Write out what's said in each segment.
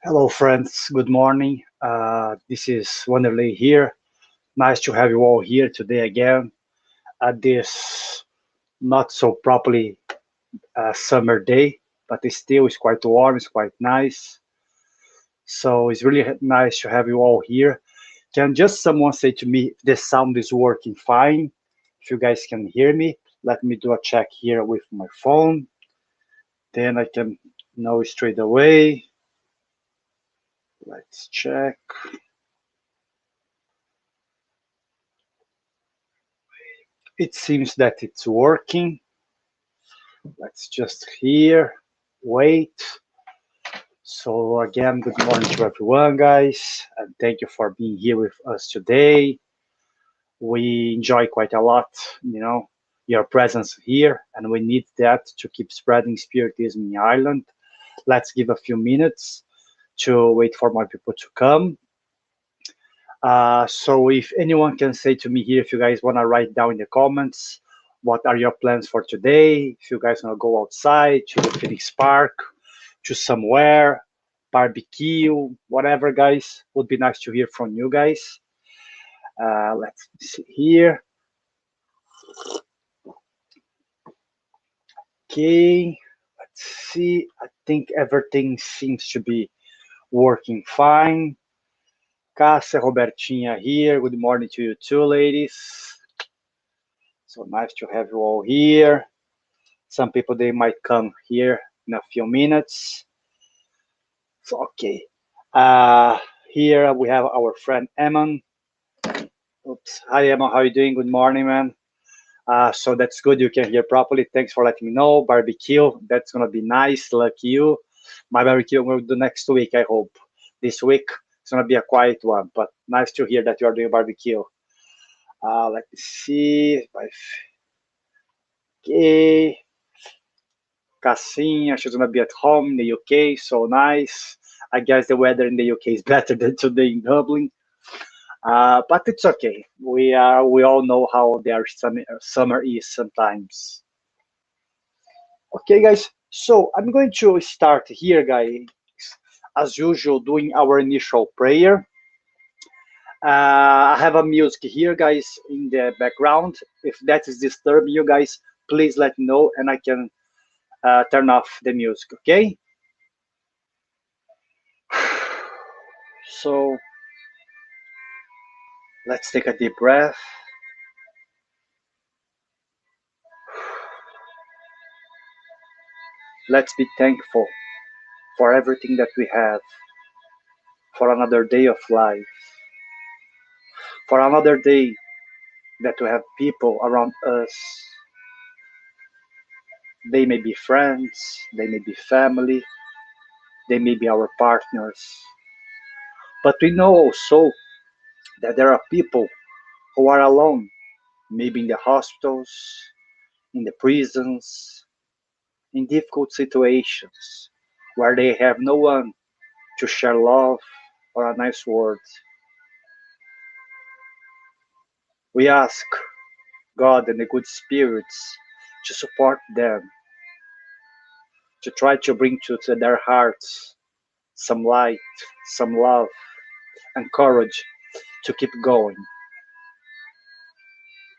Hello, friends. Good morning. This is Wanderley here. Nice to have you all here today again at this not so properly summer day, but it still is quite warm. It's quite nice. So it's really nice to have you all here. Can just someone say to me if the sound is working fine? If you guys can hear me, let me do a check here with my phone. Then I can know straight away. Let's check. It seems that it's working. Let's just here wait. So again, good morning to everyone, guys, and thank you for being here with us today. We enjoy quite a lot, your presence here, and we need that to keep spreading spiritism in Ireland. Let's give a few minutes to wait for more people to come. So if anyone can say to me here, if you guys want to write down in the comments, what are your plans for today? If you guys want to go outside to the Phoenix Park, to somewhere, barbecue, whatever, guys, would be nice to hear from you guys. Let's see here. Okay, let's see. I think everything seems to be working fine. Cássia, Robertinha here. Good morning to you too, ladies. So nice to have you all here. Some people they might come here in a few minutes. So okay. Uh, Here we have our friend Eamon. Oops. Hi Eamon, how you doing? Good morning, man. So that's good. You can hear properly. Thanks for letting me know. Barbecue. That's gonna be nice. Lucky you. My barbecue we'll do next week. I hope. This week it's gonna be a quiet one, but nice to hear that you are doing barbecue. Let me see. Okay. Cassinha, she's gonna be at home in the UK, so nice. I guess the weather in the UK is better than today in Dublin, but it's okay. We all know how their summer is sometimes. Okay, guys. So I'm going to start here, guys, as usual, doing our initial prayer. I have a music here, guys, in the background. If that is disturbing you guys, please let me know, and I can turn off the music. Okay. So let's take a deep breath. Let's be thankful for everything that we have, for another day of life, for another day that we have people around us. They may be friends, they may be family, they may be our partners. But we know also that there are people who are alone, maybe in the hospitals, in the prisons, in difficult situations where they have no one to share love or a nice word. We ask God and the good spirits to support them, to try to bring to their hearts some light, some love, and courage to keep going.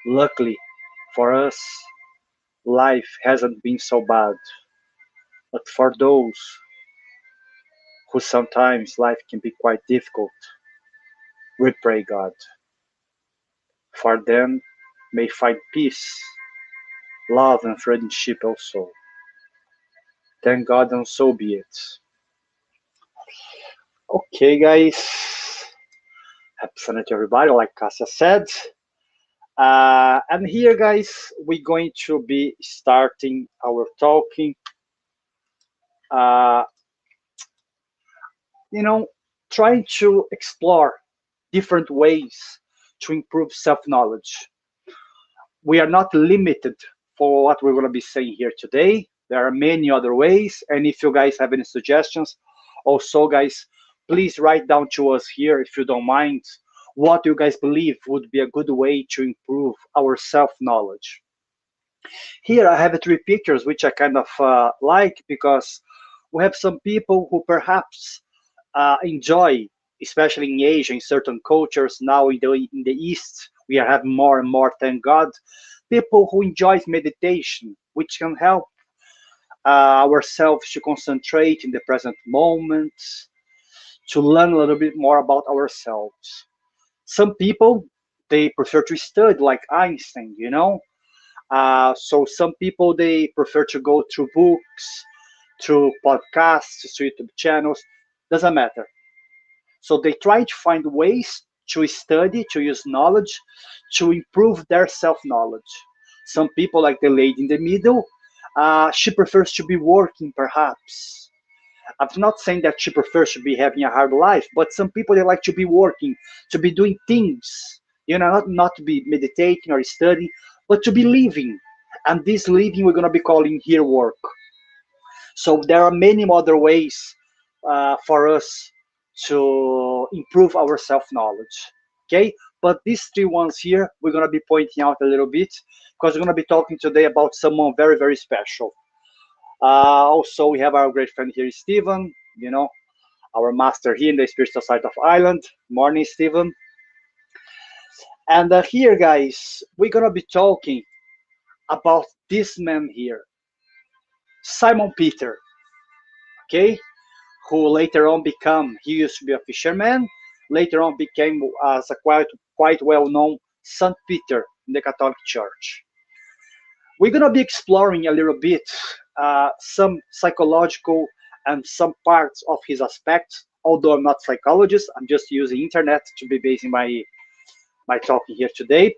Luckily for us, life hasn't been so bad. But for those who sometimes life can be quite difficult, we pray God for them may find peace, love, and friendship also. Thank God, and so be it. Okay, guys. Happy Sunday to everybody, like Casa said. And here, guys, we're going to be starting our talking. Uh, you know, Trying to explore different ways to improve self-knowledge. We are not limited for what we're going to be saying here today. There are many other ways, and if you guys have any suggestions, also, guys, please write down to us here if you don't mind what you guys believe would be a good way to improve our self-knowledge. Here I have three pictures which I kind of like because we have some people who perhaps enjoy, especially in Asia, in certain cultures now in the East, we are having more and more, thank God, people who enjoys meditation, which can help ourselves to concentrate in the present moment, to learn a little bit more about ourselves. Some people they prefer to study, like Einstein, you know. So some people they prefer to go through books, through podcasts, through YouTube channels. Doesn't matter. So they try to find ways to study, to use knowledge, to improve their self-knowledge. Some people, like the lady in the middle, she prefers to be working, perhaps. I'm not saying that she prefers to be having a hard life, but some people they like to be working, to be doing things, not to be meditating or studying, but to be living. And this living we're gonna be calling here work. So there are many other ways for us to improve our self-knowledge. Okay, but these three ones here we're gonna be pointing out a little bit because we're gonna be talking today about someone very very special. Also, we have our great friend here, Stephen, our master here in the spiritual side of Ireland. Morning, Stephen. And here, guys, we're going to be talking about this man here, Simon Peter, okay? Who later on he used to be a fisherman, later on became as a quite well-known Saint Peter in the Catholic Church. We're going to be exploring a little bit some psychological and some parts of his aspects. Although I'm not a psychologist, I'm just using internet to be basing my talking here today.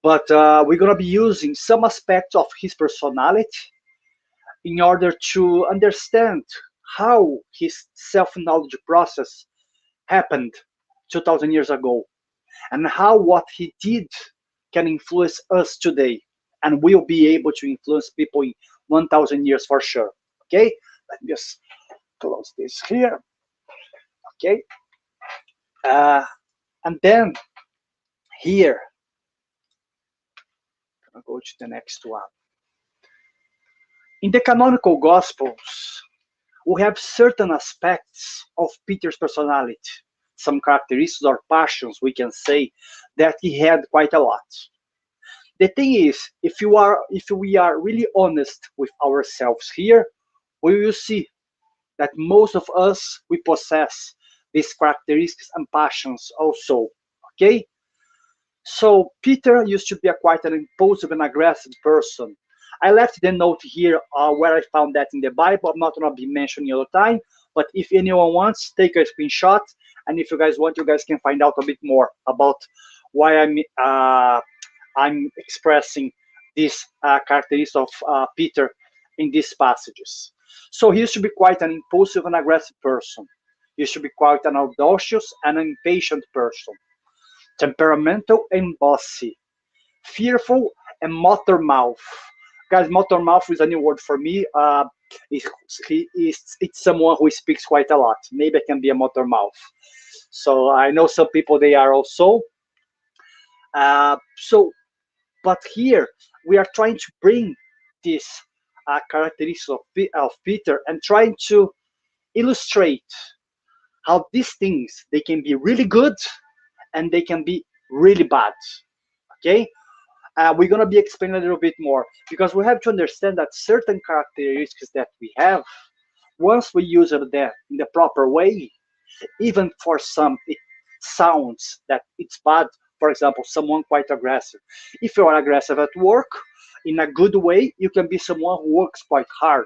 But we're going to be using some aspects of his personality in order to understand how his self-knowledge process happened 2000 years ago and how what he did can influence us today and will be able to influence people in 1000 years for sure. Okay, let me just close this here. Okay, and then here I'll go to the next one. In the canonical gospels we have certain aspects of Peter's personality, some characteristics or passions we can say that he had quite a lot. The thing is, if we are really honest with ourselves here, we will see that most of us we possess these characteristics and passions also. Okay, so Peter used to be quite an impulsive and aggressive person. I left the note here where I found that in the Bible. I'm not going to be mentioning all the time, but if anyone wants, take a screenshot, and if you guys want, you guys can find out a bit more about why I'm expressing this characteristics of Peter in these passages. So he used to be quite an impulsive and aggressive person. He used to be quite an audacious and impatient person, temperamental and bossy, fearful and motor mouth. Guys, motor mouth is a new word for me. It's someone who speaks quite a lot. Maybe I can be a motor mouth. So I know some people they are also. But here we are trying to bring this characteristics of Peter and trying to illustrate how these things they can be really good and they can be really bad. Okay, we're going to be explaining a little bit more because we have to understand that certain characteristics that we have, once we use them in the proper way, even for some it sounds that it's bad. For example, someone quite aggressive. If you are aggressive at work in a good way, you can be someone who works quite hard.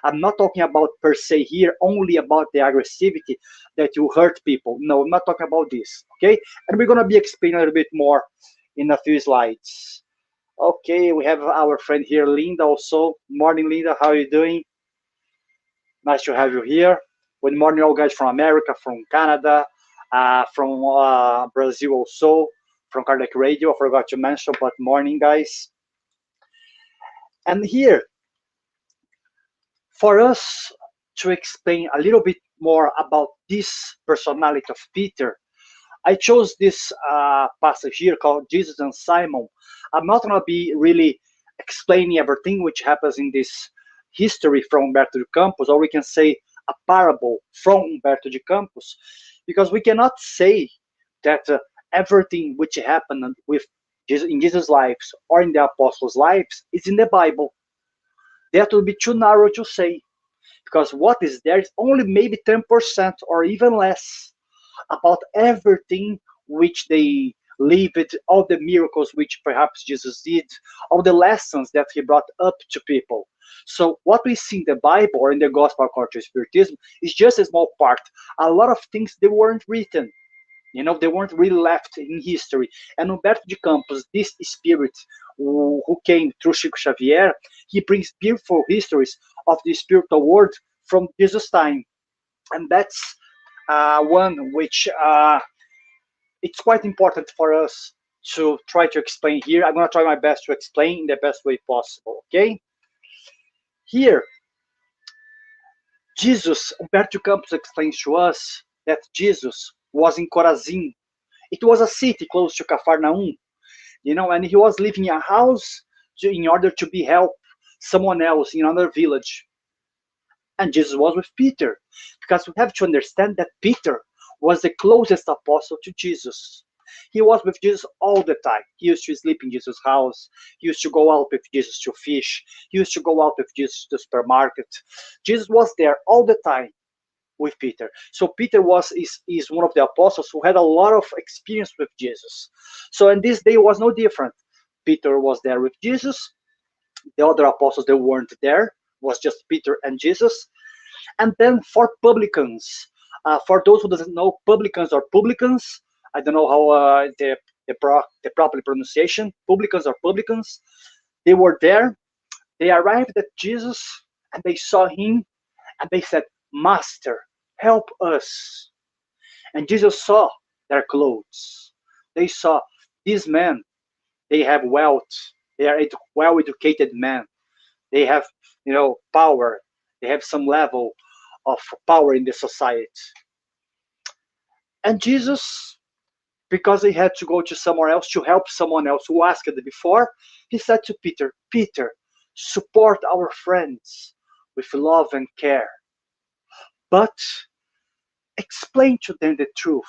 I'm not talking about per se here only about the aggressivity that you hurt people. No, I'm not talking about this. Okay, and we're going to be explaining a little bit more in a few slides. Okay, we have our friend here, Linda, also. Morning, Linda. How are you doing? Nice to have you here. Good morning, all guys from America, from Canada, from Brazil also, from Cardiac Radio. I forgot to mention, but morning, guys. And here, for us to explain a little bit more about this personality of Peter, I chose this passage here called Jesus and Simon. I'm not going to be really explaining everything which happens in this history from Umberto de Campos, or we can say a parable from Humberto de Campos, because we cannot say that everything which happened with Jesus, in Jesus' lives or in the apostles' lives is in the Bible. That would be too narrow to say, because what is there is only maybe 10% or even less about everything which they lived, all the miracles which perhaps Jesus did, all the lessons that he brought up to people. So what we see in the Bible or in the Gospel according to Spiritism is just a small part. A lot of things they weren't written. They weren't really left in history. And Humberto de Campos, this spirit who came through Chico Xavier, he brings beautiful histories of the spiritual world from Jesus' time. And that's one which it's quite important for us to try to explain here. I'm going to try my best to explain in the best way possible, okay? Here, Humberto Campos explains to us that Jesus was in Corazin. It was a city close to Cafarnaum, and he was living in a house in order to be helped someone else in another village. And Jesus was with Peter, because we have to understand that Peter was the closest apostle to Jesus. He was with Jesus all the time. He used to sleep in Jesus' house. He used to go out with Jesus to fish. He used to go out with Jesus to the supermarket. Jesus was there all the time with Peter. So Peter is one of the apostles who had a lot of experience with Jesus. So and this day was no different. Peter was there with Jesus. The other apostles, they weren't there. It was just Peter and Jesus. And then for publicans, for those who doesn't know, publicans or publicans, I don't know how the proper pronunciation, publicans or publicans, they were there. They arrived at Jesus and they saw him and they said, Master, help us. And Jesus saw their clothes. They saw these men, they have wealth. They are well-educated men. They have, power. They have some level of power in the society. And Jesus, because he had to go to somewhere else to help someone else who asked it before, he said to Peter, Peter, support our friends with love and care, but explain to them the truth.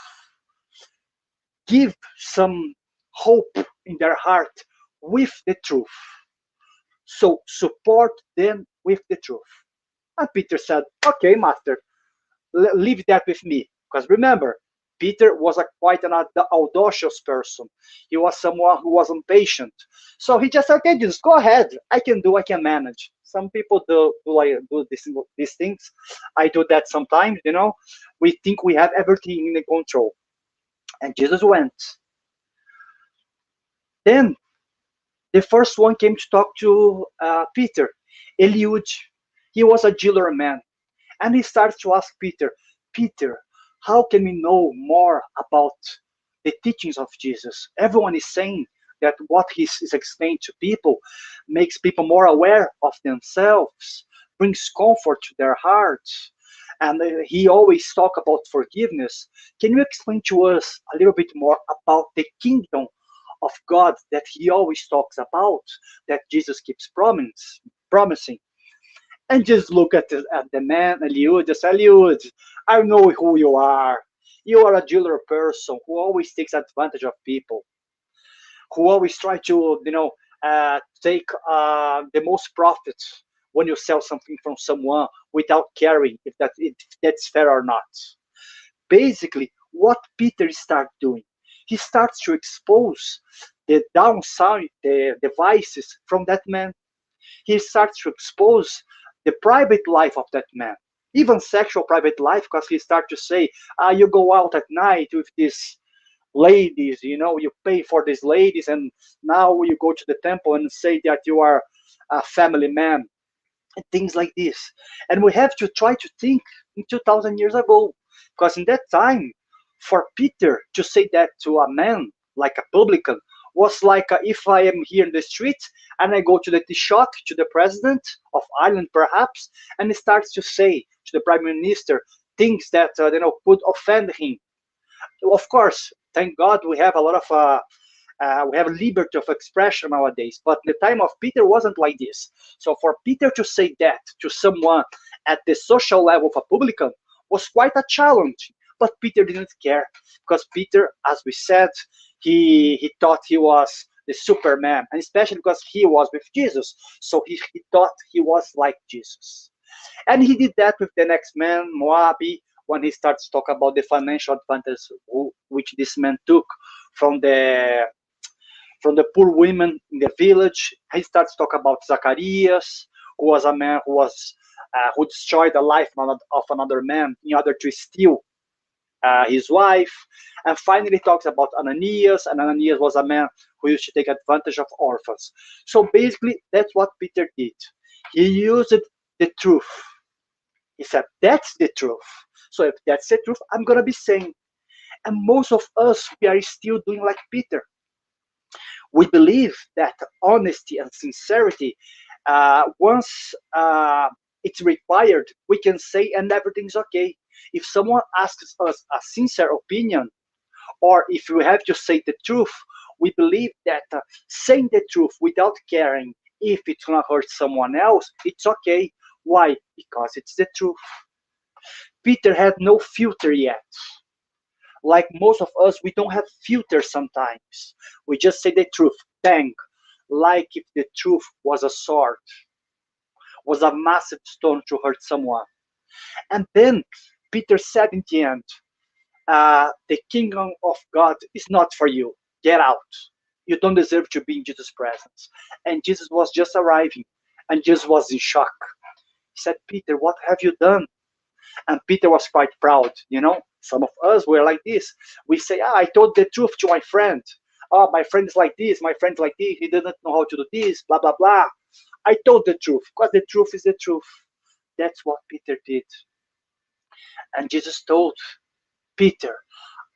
Give some hope in their heart with the truth. So support them with the truth. And Peter said, okay, master, leave that with me. Because remember, Peter was quite an audacious person. He was someone who was impatient. So he just said, okay, just go ahead. I can manage. Some people do these things. I do that sometimes. We think we have everything in control. And Jesus went. Then the first one came to talk to Peter, Eliud. He was a jailer man. And he starts to ask Peter, Peter, how can we know more about the teachings of Jesus? Everyone is saying that what he is explaining to people makes people more aware of themselves, brings comfort to their hearts. And he always talk about forgiveness. Can you explain to us a little bit more about the kingdom of God that he always talks about, that Jesus keeps promising? And just look at the man, Eliud, just Eliud, I know who you are. You are a jailer person who always takes advantage of people, who always try to, take the most profit when you sell something from someone without caring if that's fair or not. Basically, what Peter starts doing, he starts to expose the downside, the vices from that man. He starts to expose the private life of that man, even sexual private life, because he starts to say, you go out at night with these ladies, you pay for these ladies, and now you go to the temple and say that you are a family man, and things like this. And we have to try to think in 2,000 years ago, because in that time, for Peter to say that to a man like a publican was like if I am here in the street and I go to the Taoiseach, to the president of Ireland perhaps, and he starts to say to the prime minister things that could offend him. Of course, thank God we have a lot of We have liberty of expression nowadays, but the time of Peter wasn't like this. So for Peter to say that to someone at the social level of a publican was quite a challenge. But Peter didn't care, because Peter, as we said, he thought he was the Superman, and especially because he was with Jesus. So he thought he was like Jesus. And he did that with the next man, Moabi, when he starts to talk about the financial advantage which this man took from the poor women in the village. He starts to talk about Zacharias, who was a man who destroyed the life of another man in order to steal his wife. And finally talks about Ananias, and Ananias was a man who used to take advantage of orphans. So basically, that's what Peter did. He used the truth. He said, that's the truth. So if that's the truth, I'm going to be saying. And most of us, we are still doing like Peter. We believe that honesty and sincerity, once it's required, we can say and everything's okay. If someone asks us a sincere opinion, or if we have to say the truth, we believe that saying the truth without caring if it's going to hurt someone else, it's okay. Why? Because it's the truth. Peter had no filter yet. Like most of us, we don't have filters sometimes. We just say the truth, bang, like if the truth was a sword, was a massive stone to hurt someone. And then Peter said in the end, the kingdom of God is not for you. Get out. You don't deserve to be in Jesus' presence. And Jesus was just arriving, and Jesus was in shock. He said, Peter, what have you done? And Peter was quite proud, you know. Some of us were like this. We say, I told the truth to my friend. Oh, my friend is like this, my friend's like this, he didn't know how to do this, blah, blah, blah. I told the truth, because the truth is the truth. That's what Peter did. And Jesus told Peter,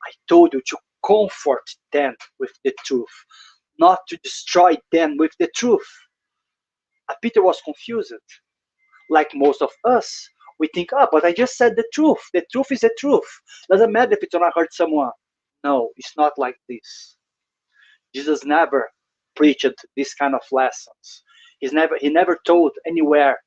I told you to comfort them with the truth, not to destroy them with the truth. And Peter was confused. Like most of us, we think, but I just said the truth. The truth is the truth. Doesn't matter if it's gonna hurt someone. No, it's not like this. Jesus never preached this kind of lessons. He never told anywhere,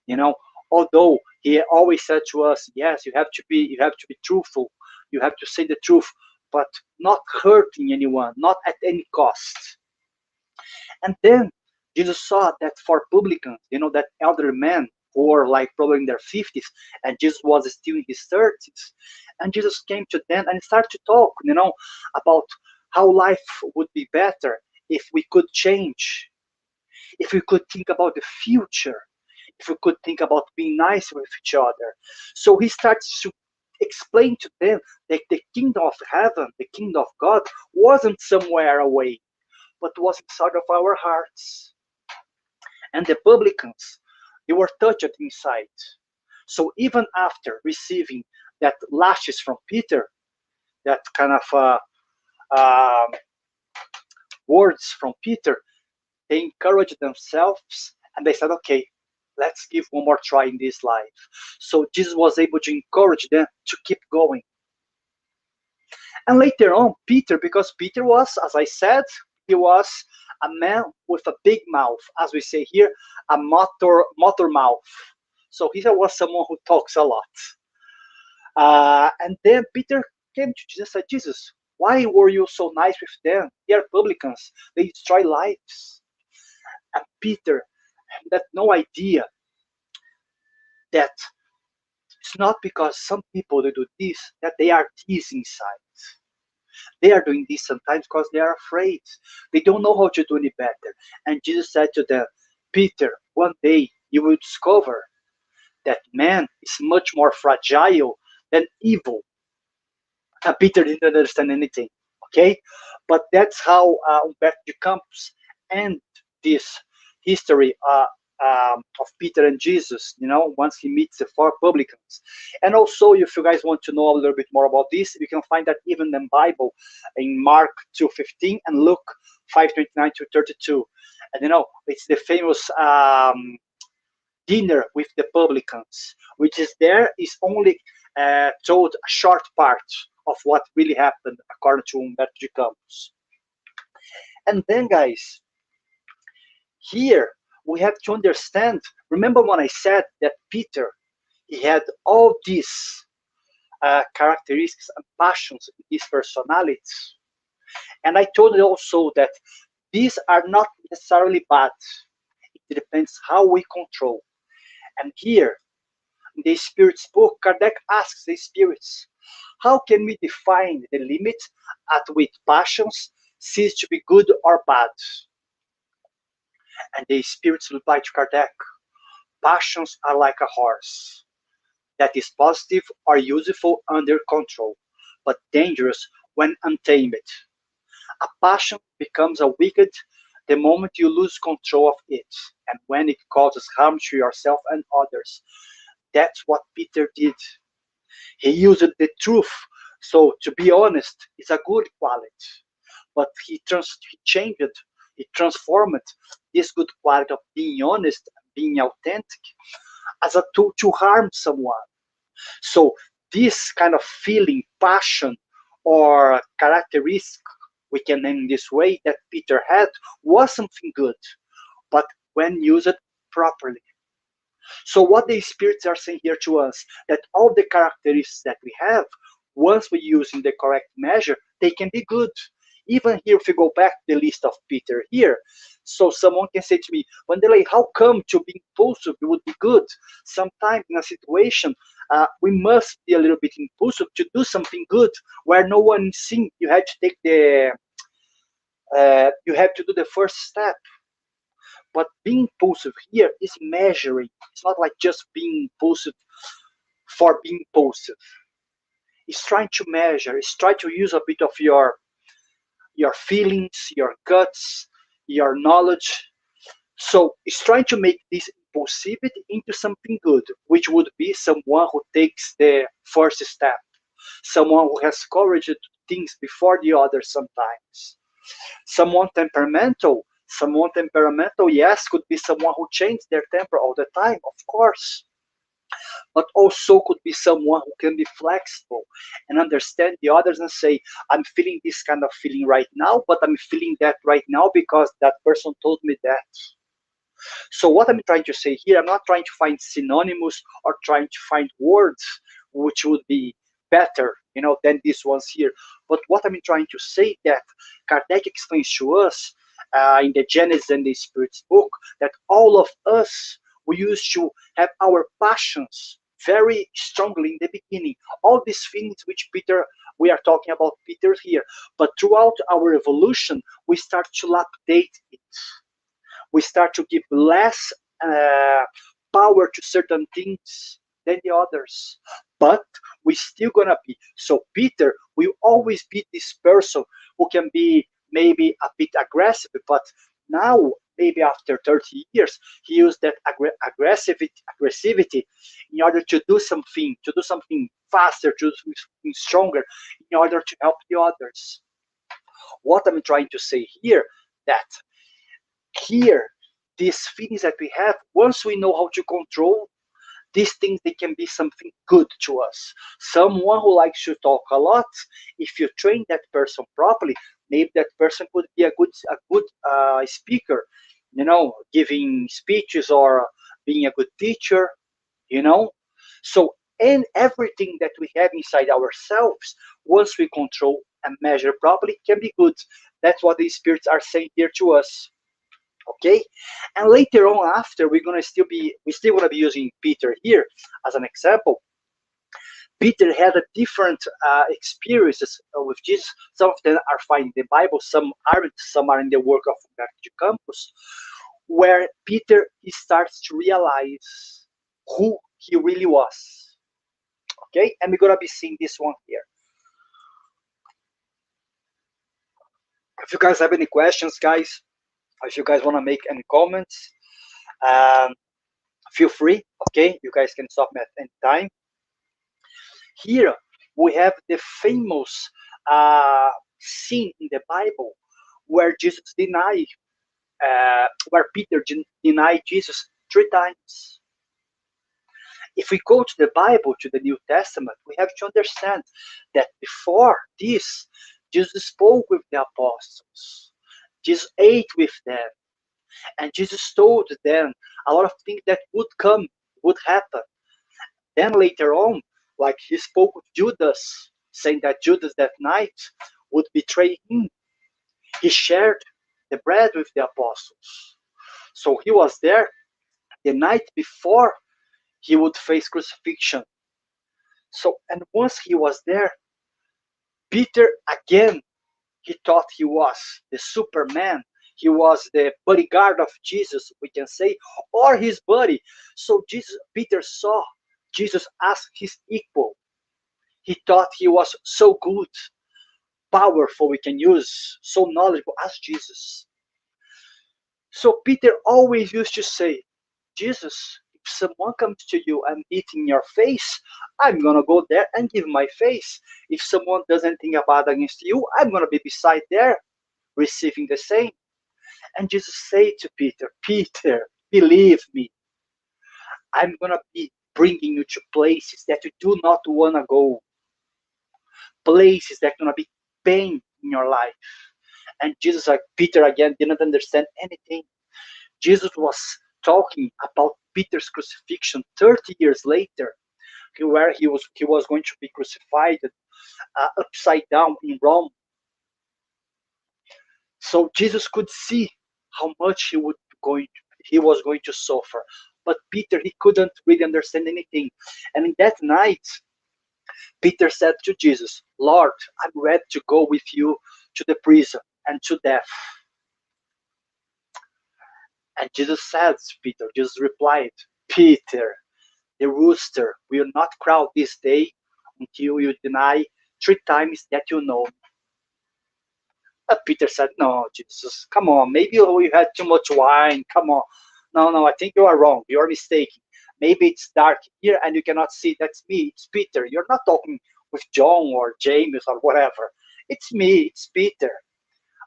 you know, although he always said to us, yes, you have to be truthful, you have to say the truth, but not hurting anyone, not at any cost. And then Jesus saw that for publicans, that elder men who were like probably in their 50s, and Jesus was still in his 30s. And Jesus came to them and started to talk, about how life would be better if we could change, if we could think about the future, if we could think about being nice with each other. So he starts to explain to them that the kingdom of heaven, the kingdom of God, wasn't somewhere away, but was inside of our hearts. And the publicans, they were touched inside. So even after receiving that lashes from Peter, that kind of words from Peter, they encouraged themselves and they said, okay, let's give one more try in this life. So Jesus was able to encourage them to keep going. And later on, Peter, because Peter was, as I said, he was a man with a big mouth, as we say here, a motor mouth. So he was someone who talks a lot. And then Peter came to Jesus and said, Jesus, why were you so nice with them? They are publicans. They destroy lives. And Peter had no idea that it's not because some people they do this that they are thieves inside. They are doing this sometimes because they are afraid. They don't know how to do any better. And Jesus said to them, Peter, one day you will discover that man is much more fragile than evil. And Peter didn't understand anything. Okay? But that's how Humberto de Campos ends this history of Peter and Jesus, once he meets the four publicans. And also, if you guys want to know a little bit more about this, you can find that even in the Bible in Mark 2:15 and Luke 5:29 to 32. And it's the famous dinner with the publicans, which is only told a short part of what really happened according to Humberto de Campos. And then, guys, here we have to understand. Remember when I said that Peter, he had all these characteristics and passions in his personality. And I told you also that these are not necessarily bad. It depends how we control. And here, in the Spirit's book, Kardec asks the spirits, how can we define the limit at which passions cease to be good or bad? And the spirits reply to Kardec, passions are like a horse that is positive or useful under control, but dangerous when untamed. A passion becomes a wicked the moment you lose control of it, and when it causes harm to yourself and others. That's what Peter did. He used the truth. So, to be honest, it's a good quality. But he changed it, he transformed this good quality of being honest, being authentic, as a tool to harm someone. So, this kind of feeling, passion, or characteristic, we can name this way, that Peter had was something good, but when used properly. So what the spirits are saying here to us, that all the characteristics that we have, once we use in the correct measure, they can be good. Even here, if we go back to the list of Peter here, so someone can say to me, Wanderley, how come to be impulsive would be good? Sometimes in a situation, we must be a little bit impulsive to do something good where no one is seeing. You have to take you have to do the first step. But being impulsive here is measuring. It's not like just being impulsive for being impulsive. It's trying to measure. It's trying to use a bit of your feelings, your guts, your knowledge. So it's trying to make this impulsivity into something good, which would be someone who takes the first step, someone who has courage to do things before the others sometimes. Someone temperamental, yes, could be someone who changes their temper all the time, of course, but also could be someone who can be flexible and understand the others and say, I'm feeling this kind of feeling right now, but I'm feeling that right now because that person told me that. So what I'm trying to say here, I'm not trying to find synonymous or trying to find words which would be better, than these ones here. But what I'm trying to say that Kardec explains to us in the Genesis and the Spirit's book that all of us, we used to have our passions very strongly in the beginning. All these things which we are talking about Peter here. But throughout our evolution, we start to lapidate it. We start to give less power to certain things than the others. But we still gonna be. So Peter will always be this person who can be maybe a bit aggressive, but now maybe after 30 years, he used that aggressivity in order to do something faster, to do something stronger, in order to help the others. What I'm trying to say here, that here, these feelings that we have, once we know how to control these things, they can be something good to us. Someone who likes to talk a lot, if you train that person properly, maybe that person could be a good speaker, giving speeches or being a good teacher, So, and everything that we have inside ourselves, once we control and measure properly, can be good. That's what the spirits are saying here to us. Okay, and later on, after we still gonna be using Peter here as an example. Peter had a different experiences with Jesus. Some of them are found in the Bible, some aren't. Some are in the work of Humberto Campos, where Peter he starts to realize who he really was. Okay, and we're gonna be seeing this one here. If you guys have any questions, guys, if you guys want to make any comments, um, feel free. Okay, you guys can stop me at any time. Here we have the famous scene in the Bible where where Peter denied Jesus 3 times. If we go to the Bible, to the New Testament, we have to understand that before this, Jesus spoke with the apostles. Jesus ate with them, and Jesus told them a lot of things that would come, would happen. Then later on, like he spoke with Judas, saying that Judas that night would betray him. He shared the bread with the apostles. So he was there the night before he would face crucifixion. So, and once he was there, Peter again, he thought he was the Superman. He was the bodyguard of Jesus, we can say, or his buddy. So Peter saw Jesus as his equal. He thought he was so good, powerful, we can use, so knowledgeable as Jesus. So Peter always used to say, Jesus, if someone comes to you and eat in your face, I'm gonna go there and give my face. If someone does anything bad against you, I'm gonna be beside there, receiving the same. And Jesus said to Peter, Peter, believe me, I'm gonna be bringing you to places that you do not wanna go, places that are gonna be pain in your life. And Jesus, like Peter again, didn't understand anything. Jesus was talking about Peter's crucifixion 30 years later, where he was going to be crucified upside down in Rome. So Jesus could see how much he was going to suffer. But Peter, he couldn't really understand anything. And in that night, Peter said to Jesus, Lord, I'm ready to go with you to the prison and to death. And Jesus replied, Peter, the rooster will not crow this day until you deny 3 times that you know me. But Peter said, no, Jesus, come on. Maybe you had too much wine. Come on. No, no, I think you are wrong. You are mistaken. Maybe it's dark here and you cannot see. That's me. It's Peter. You're not talking with John or James or whatever. It's me. It's Peter.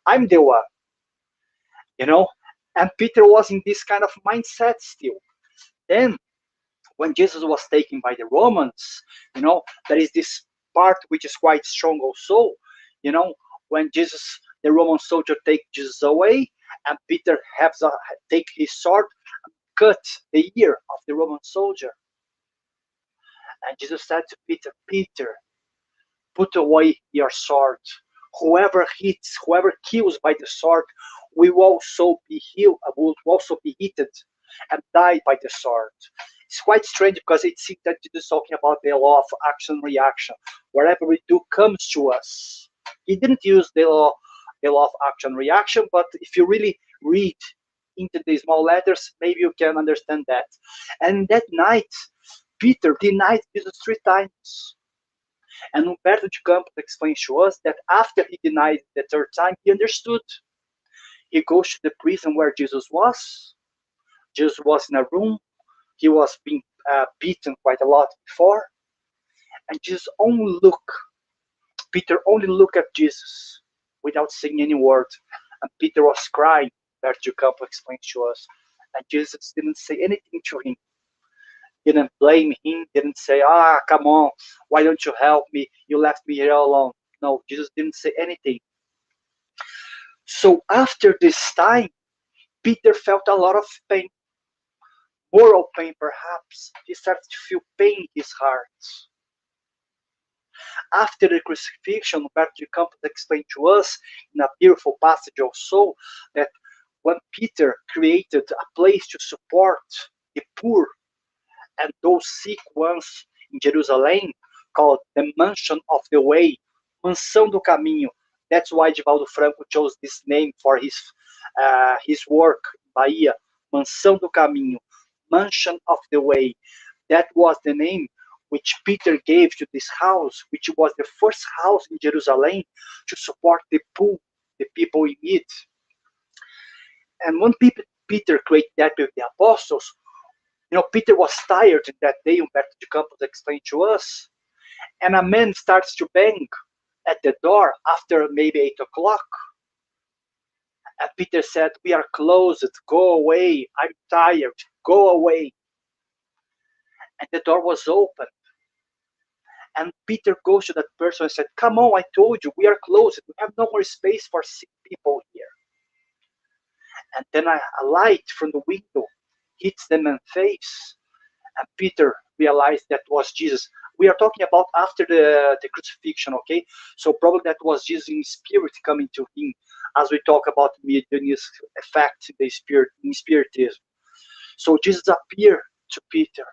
I'm the one, you know? And Peter was in this kind of mindset still. Then when Jesus was taken by the Romans, there is this part which is quite strong also, when the Roman soldier take Jesus away, and Peter take his sword, cut the ear of the Roman soldier. And Jesus said to Peter, Peter, put away your sword. Whoever hits, whoever kills by the sword, will also be hit and die by the sword. It's quite strange because it seems that Jesus is talking about the law of action reaction. Whatever we do comes to us. He didn't use the law of action reaction, but if you really read into the small letters, maybe you can understand that. And that night, Peter denied Jesus 3 times. And Humberto de Campos explains to us that after he denied the third time, he understood. He goes to the prison where Jesus was. Jesus was in a room. He was being beaten quite a lot before. And Peter only looked at Jesus without saying any word. And Peter was crying, Humberto de Campos explains to us. And Jesus didn't say anything to him. Didn't blame him, didn't say, come on, why don't you help me? You left me here alone. No, Jesus didn't say anything. So after this time, Peter felt a lot of pain, moral pain perhaps. He started to feel pain in his heart. After the crucifixion, Humberto Campos explained to us in a beautiful passage also that when Peter created a place to support the poor and those sick ones in Jerusalem, called the Mansion of the Way, Mansão do Caminho. That's why Divaldo Franco chose this name for his work in Bahia, Mansão do Caminho, Mansion of the Way. That was the name which Peter gave to this house, which was the first house in Jerusalem to support the poor, the people in need. And when Peter created that with the apostles, Peter was tired that day, Humberto de Campos explained to us, and a man starts to bang at the door after maybe 8 o'clock. And Peter said, we are closed, go away, I'm tired, go away. And the door was open. And Peter goes to that person and said, come on, I told you, we are closed, we have no more space for sick people here. And then a light from the window hits them in the face, and Peter realized that was Jesus. We are talking about after the crucifixion, okay? So probably that was Jesus in spirit coming to him, as we talk about mediunist effect in the spirit in spiritism. So Jesus appeared to Peter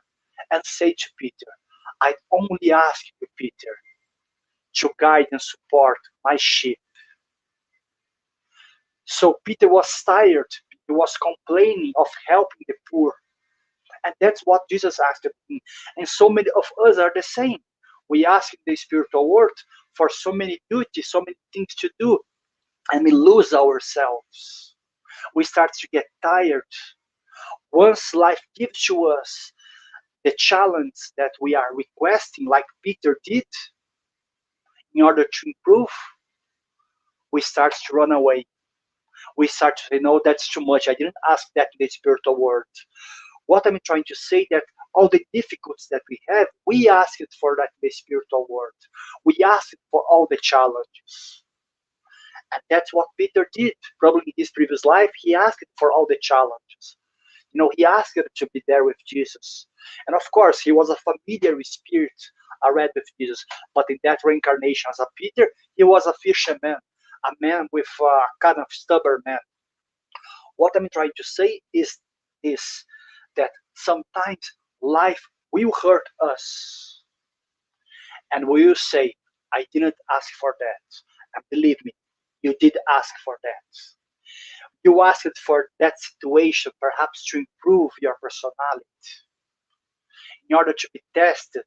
and said to Peter, I only ask you, Peter, to guide and support my sheep. So Peter was tired. He was complaining of helping the poor. And that's what Jesus asked of him. And so many of us are the same. We ask in the spiritual world for so many duties, so many things to do, and we lose ourselves. We start to get tired. Once life gives to us the challenge that we are requesting, like Peter did, in order to improve, we start to run away. We start to say, no, that's too much. I didn't ask that in the spiritual world. What I'm trying to say that all the difficulties that we have, we ask it for that in the spiritual world. We ask it for all the challenges. And that's what Peter did. Probably in his previous life, he asked it for all the challenges. He asked it to be there with Jesus. And of course, he was a familiar with spirit already with Jesus. But in that reincarnation as a Peter, he was a fisherman, a man with a kind of stubborn man. What I'm trying to say is this, that sometimes life will hurt us. And we will say, I didn't ask for that. And believe me, you did ask for that. You asked for that situation, perhaps to improve your personality, in order to be tested,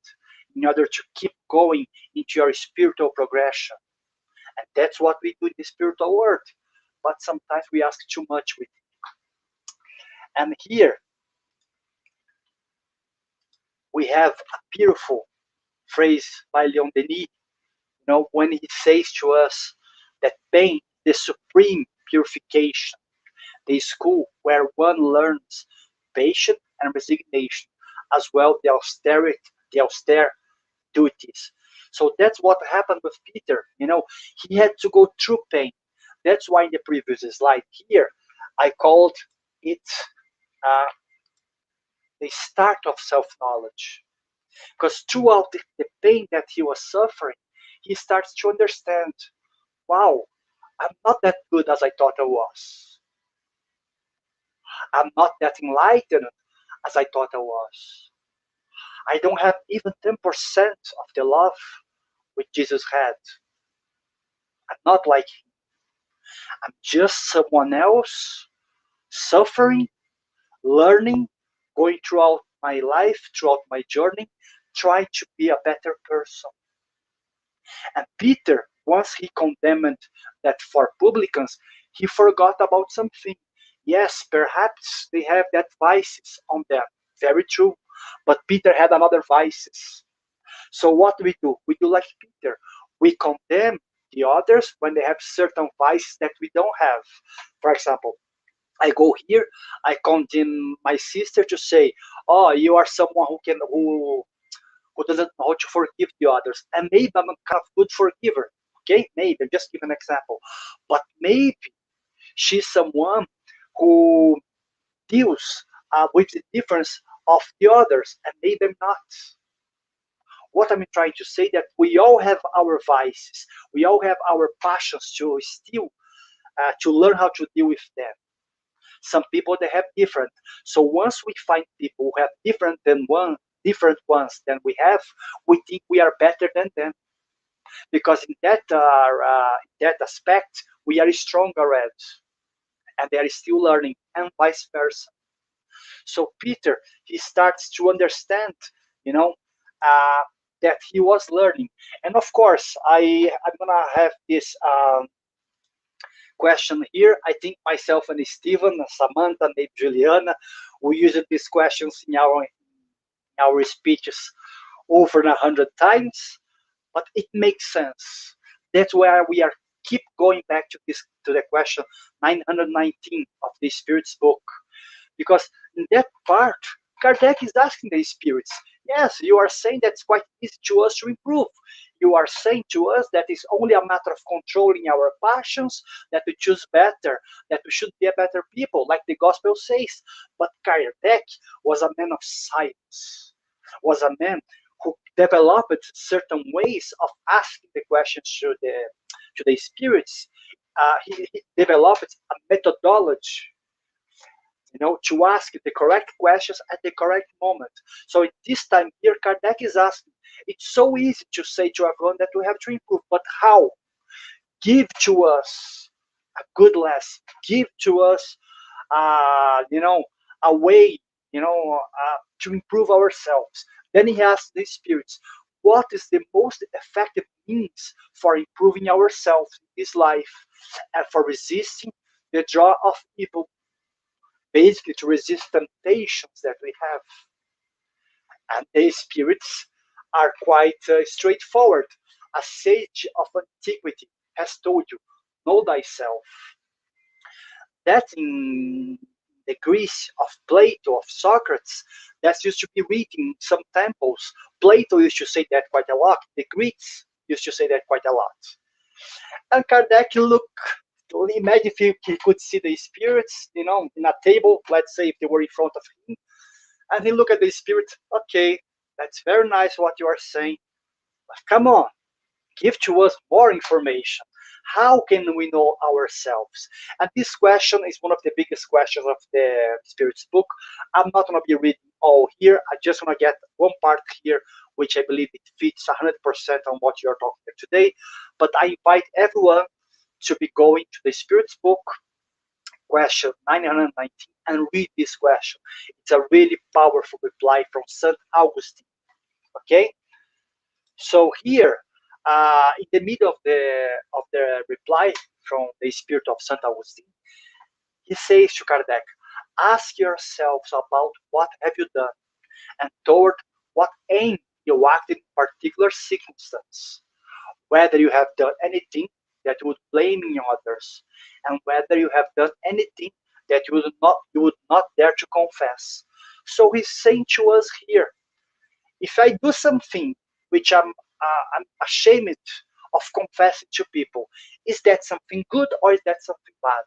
in order to keep going into your spiritual progression. And that's what we do in the spiritual world. But sometimes we ask too much with it. And here we have a beautiful phrase by Leon Denis, when he says to us that pain is the supreme purification, the school where one learns patience and resignation, as well the austere duties. So that's what happened with Peter. He had to go through pain. That's why in the previous slide here, I called it uh, the start of self-knowledge. Because throughout the pain that he was suffering, he starts to understand, wow, I'm not that good as I thought I was. I'm not that enlightened as I thought I was. I don't have even 10% of the love which Jesus had. I'm not like him. I'm just someone else suffering, learning, going throughout my life, throughout my journey, trying to be a better person. And Peter, once he condemned that for publicans, he forgot about something. Yes, perhaps they have that vices on them. Very true. But Peter had another vices. So what do? We do like Peter. We condemn the others when they have certain vices that we don't have. For example, I go here, I condemn my sister to say, "Oh, you are someone who doesn't know how to forgive the others." And maybe I'm a kind of good forgiver. Okay, maybe I'm just give an example, but maybe she's someone who deals with the difference of the others, and maybe I'm not. What I'm trying to say that we all have our vices, we all have our passions to still to learn how to deal with them. Some people they have different. So once we find people who have different ones than we have, we think we are better than them because in that aspect we are stronger at, and they are still learning, and vice versa. So Peter he starts to understand, you know, uh, that he was learning, and of course I'm gonna have this. Question here. I think myself and Steven, Samantha, maybe Juliana, we used these questions in our speeches over 100 times, but it makes sense. That's why we are keep going back to this to the question 919 of the Spirit's book, because in that part, Kardec is asking the spirits, yes, you are saying that's quite easy to us to improve. You are saying to us that it's only a matter of controlling our passions, that we choose better, that we should be a better people, like the gospel says. But Kardec was a man of science, was a man who developed certain ways of asking the questions to the spirits. He developed a methodology, to ask the correct questions at the correct moment. So at this time here, Kardec is asking, it's so easy to say to everyone that we have to improve, but how? Give to us a good lesson. Give to us, a way, to improve ourselves. Then he asks the spirits, what is the most effective means for improving ourselves in this life and for resisting the draw of evil, basically to resist temptations that we have. And the spirits are quite straightforward. A sage of antiquity has told you, know thyself. That in the Greece of Plato, of Socrates, that used to be written in some temples. Plato used to say that quite a lot. The Greeks used to say that quite a lot. And Kardec imagine if he could see the spirits, in a table, let's say if they were in front of him, and he looked at the spirit, okay, that's very nice what you are saying, but come on, give to us more information. How can we know ourselves? And this question is one of the biggest questions of the Spirits book. I'm not going to be reading all here. I just want to get one part here, which I believe it fits 100% on what you're talking about today. But I invite everyone to be going to the Spirits book, question 919, and read this question. It's a really powerful reply from St. Augustine. Okay? So here, in the middle of the reply from the spirit of Saint Augustine, he says to Kardec, "Ask yourselves about what have you done, and toward what aim you acted in particular circumstance. Whether you have done anything that would blame in others, and whether you have done anything that you would not dare to confess." So he's saying to us here, if I do something which I'm ashamed of confessing to people, is that something good or is that something bad?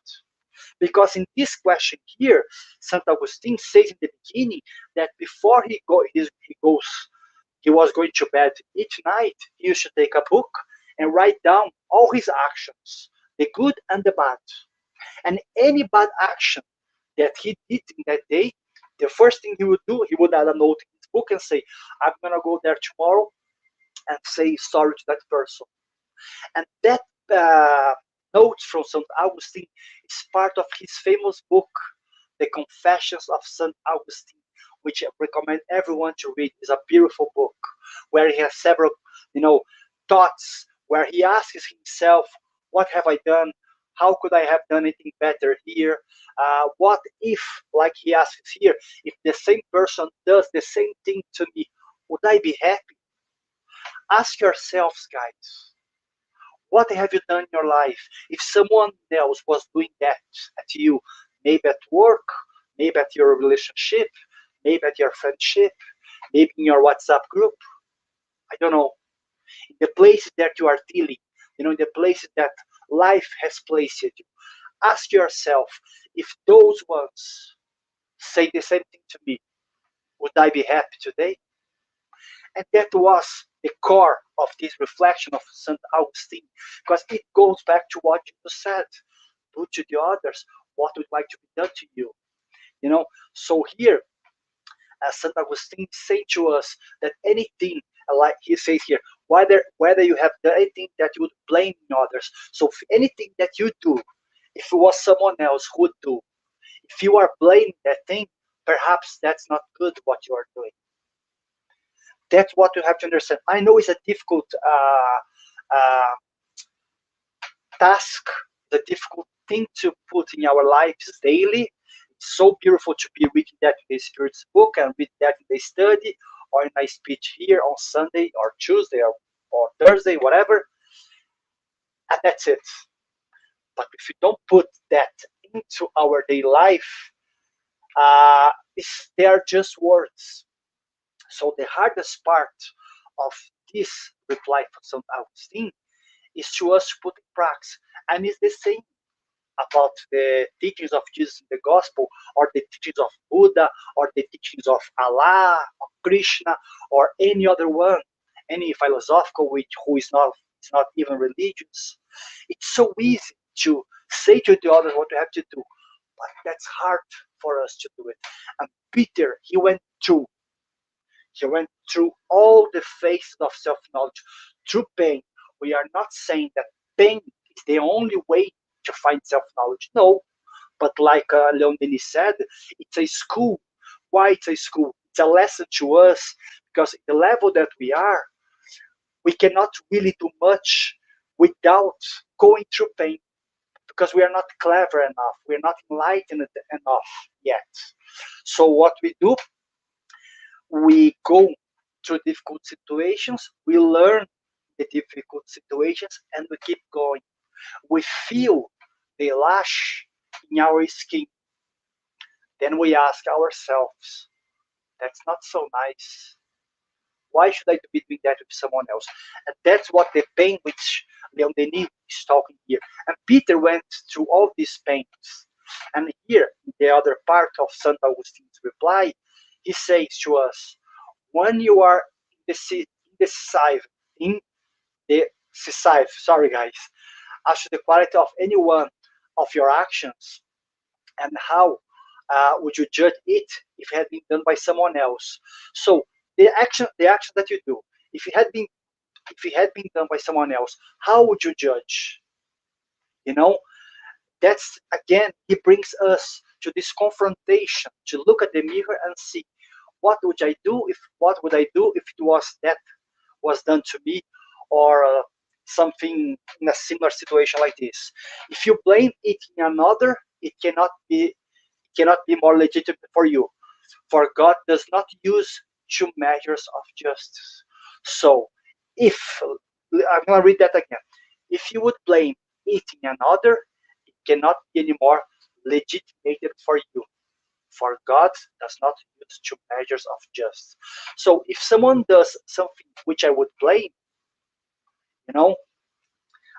Because in this question here, Saint Augustine says in the beginning that before he was going to bed each night, he used to take a book and write down all his actions, the good and the bad. And any bad action that he did in that day, the first thing he would do, he would add a note in his book and say, I'm going to go there tomorrow and say sorry to that person. And that uh, note from St. Augustine is part of his famous book, The Confessions of St. Augustine, which I recommend everyone to read. It's a beautiful book where he has several, thoughts where he asks himself, what have I done? How could I have done anything better here? What if, like he asks here, if the same person does the same thing to me, would I be happy? Ask yourselves, guys, what have you done in your life? If someone else was doing that at you, maybe at work, maybe at your relationship, maybe at your friendship, maybe in your WhatsApp group, I don't know, in the places that you are dealing, in the places that life has placed you. Ask yourself, if those ones say the same thing to me, would I be happy today? And that was the core of this reflection of St. Augustine, because it goes back to what you said. Do to the others what would like to be done to you. So here, St. Augustine say to us that anything, like he says here, whether you have done anything that you would blame in others. So if anything that you do, if it was someone else who would do, if you are blaming that thing, perhaps that's not good what you are doing. That's what you have to understand. I know it's a difficult uh, task, the difficult thing to put in our lives daily. It's so beautiful to be reading that in the Spirit's book and read that in the study or in my speech here on Sunday or Tuesday or Thursday, whatever. And that's it. But if we don't put that into our daily life, they are just words. So the hardest part of this reply from St. Augustine is to us to put in practice. And it's the same about the teachings of Jesus in the gospel, or the teachings of Buddha, or the teachings of Allah, or Krishna, or any other one, any philosophical which who is not even religious. It's so easy to say to the others what we have to do, but that's hard for us to do it. And Peter, he went through all the phases of self-knowledge through pain. We are not saying that pain is the only way to find self-knowledge. No, but like Leon Denis said, it's a school. Why it's a school? It's a lesson to us because the level that we cannot really do much without going through pain because we are not clever enough. We're not enlightened enough yet. So what we do, we go through difficult situations, we learn the difficult situations, and we keep going. We feel the lash in our skin. Then we ask ourselves, that's not so nice. Why should I be doing that with someone else? And that's what the pain which Leon Denis is talking here. And Peter went through all these pains. And here, in the other part of St. Augustine's reply, he says to us, when you are indecisive, in decisive, sorry guys, as to the quality of any one of your actions, and how would you judge it if it had been done by someone else? So the action that you do, if it had been done by someone else, how would you judge? You know, that's again, he brings us to this confrontation to look at the mirror and see what would I do if it was that was done to me, or something in a similar situation like this. If you blame it in another, it cannot be more legitimate for you. For God does not use two measures of justice. So, if I'm going to read that again, if you would blame it in another, it cannot be any more legitimated for you. For God does not use two measures of justice. So, if someone does something which I would blame, you know,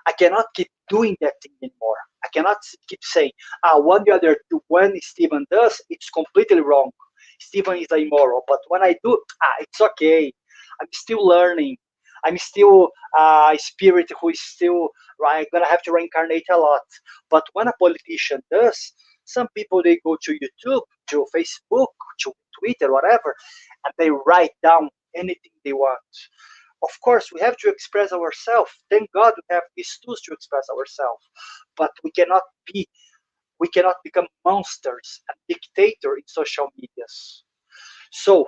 I cannot keep doing that thing anymore. I cannot keep saying, when the other when Stephen does, it's completely wrong. Stephen is immoral. But when I do, it's okay. I'm still learning. I'm still a spirit who is still right, gonna have to reincarnate a lot. But when a politician does, some people they go to YouTube, to Facebook, to Twitter, whatever, and they write down anything they want. Of course, we have to express ourselves. Thank God we have these tools to express ourselves. But we cannot become monsters and dictator in social medias. So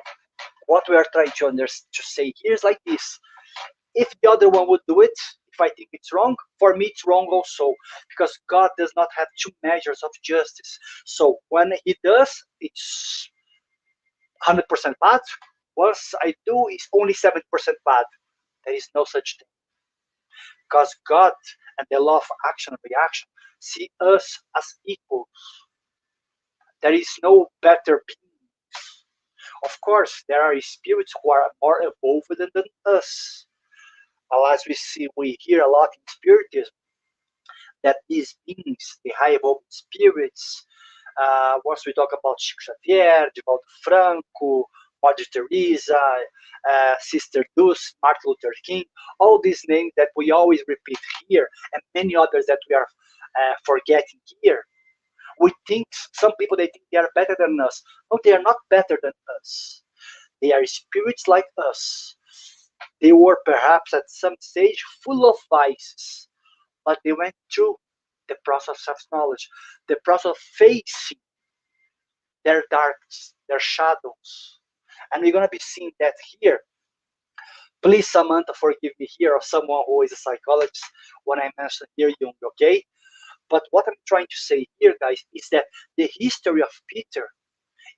what we are trying to say here is like this. If the other one would do it, if I think it's wrong, for me it's wrong also. Because God does not have two measures of justice. So when he does, it's 100% bad. Once I do, it's only 7% bad. There is no such thing. Because God and the law of action and reaction see us as equals. There is no better being. Of course, there are spirits who are more evolved than us. As we hear a lot in spiritism that these beings, the high evolved spirits, once we talk about Chico Xavier, Divaldo Franco, Mother Teresa, Sister Dulce, Martin Luther King, all these names that we always repeat here, and many others that we are forgetting here. We think some people they think they are better than us. No, they are not better than us. They are spirits like us. They were perhaps at some stage full of vices, but they went through the process of knowledge, the process of facing their darks, their shadows. And we're going to be seeing that here. Please, Samantha, forgive me here, or someone who is a psychologist, when I mention here Jung, okay? But what I'm trying to say here, guys, is that the history of Peter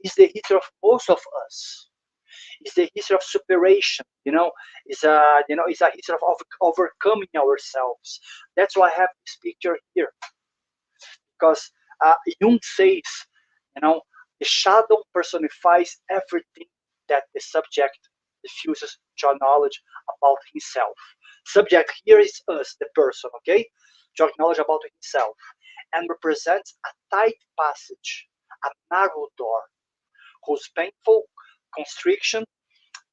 is the history of most of us. It's the history of separation, it's a history of overcoming ourselves. That's why I have this picture here. Because Jung says, you the shadow personifies everything that the subject refuses to acknowledge about himself. Subject here is us, the person, okay? To acknowledge about himself and represents a tight passage, a narrow door, whose painful constriction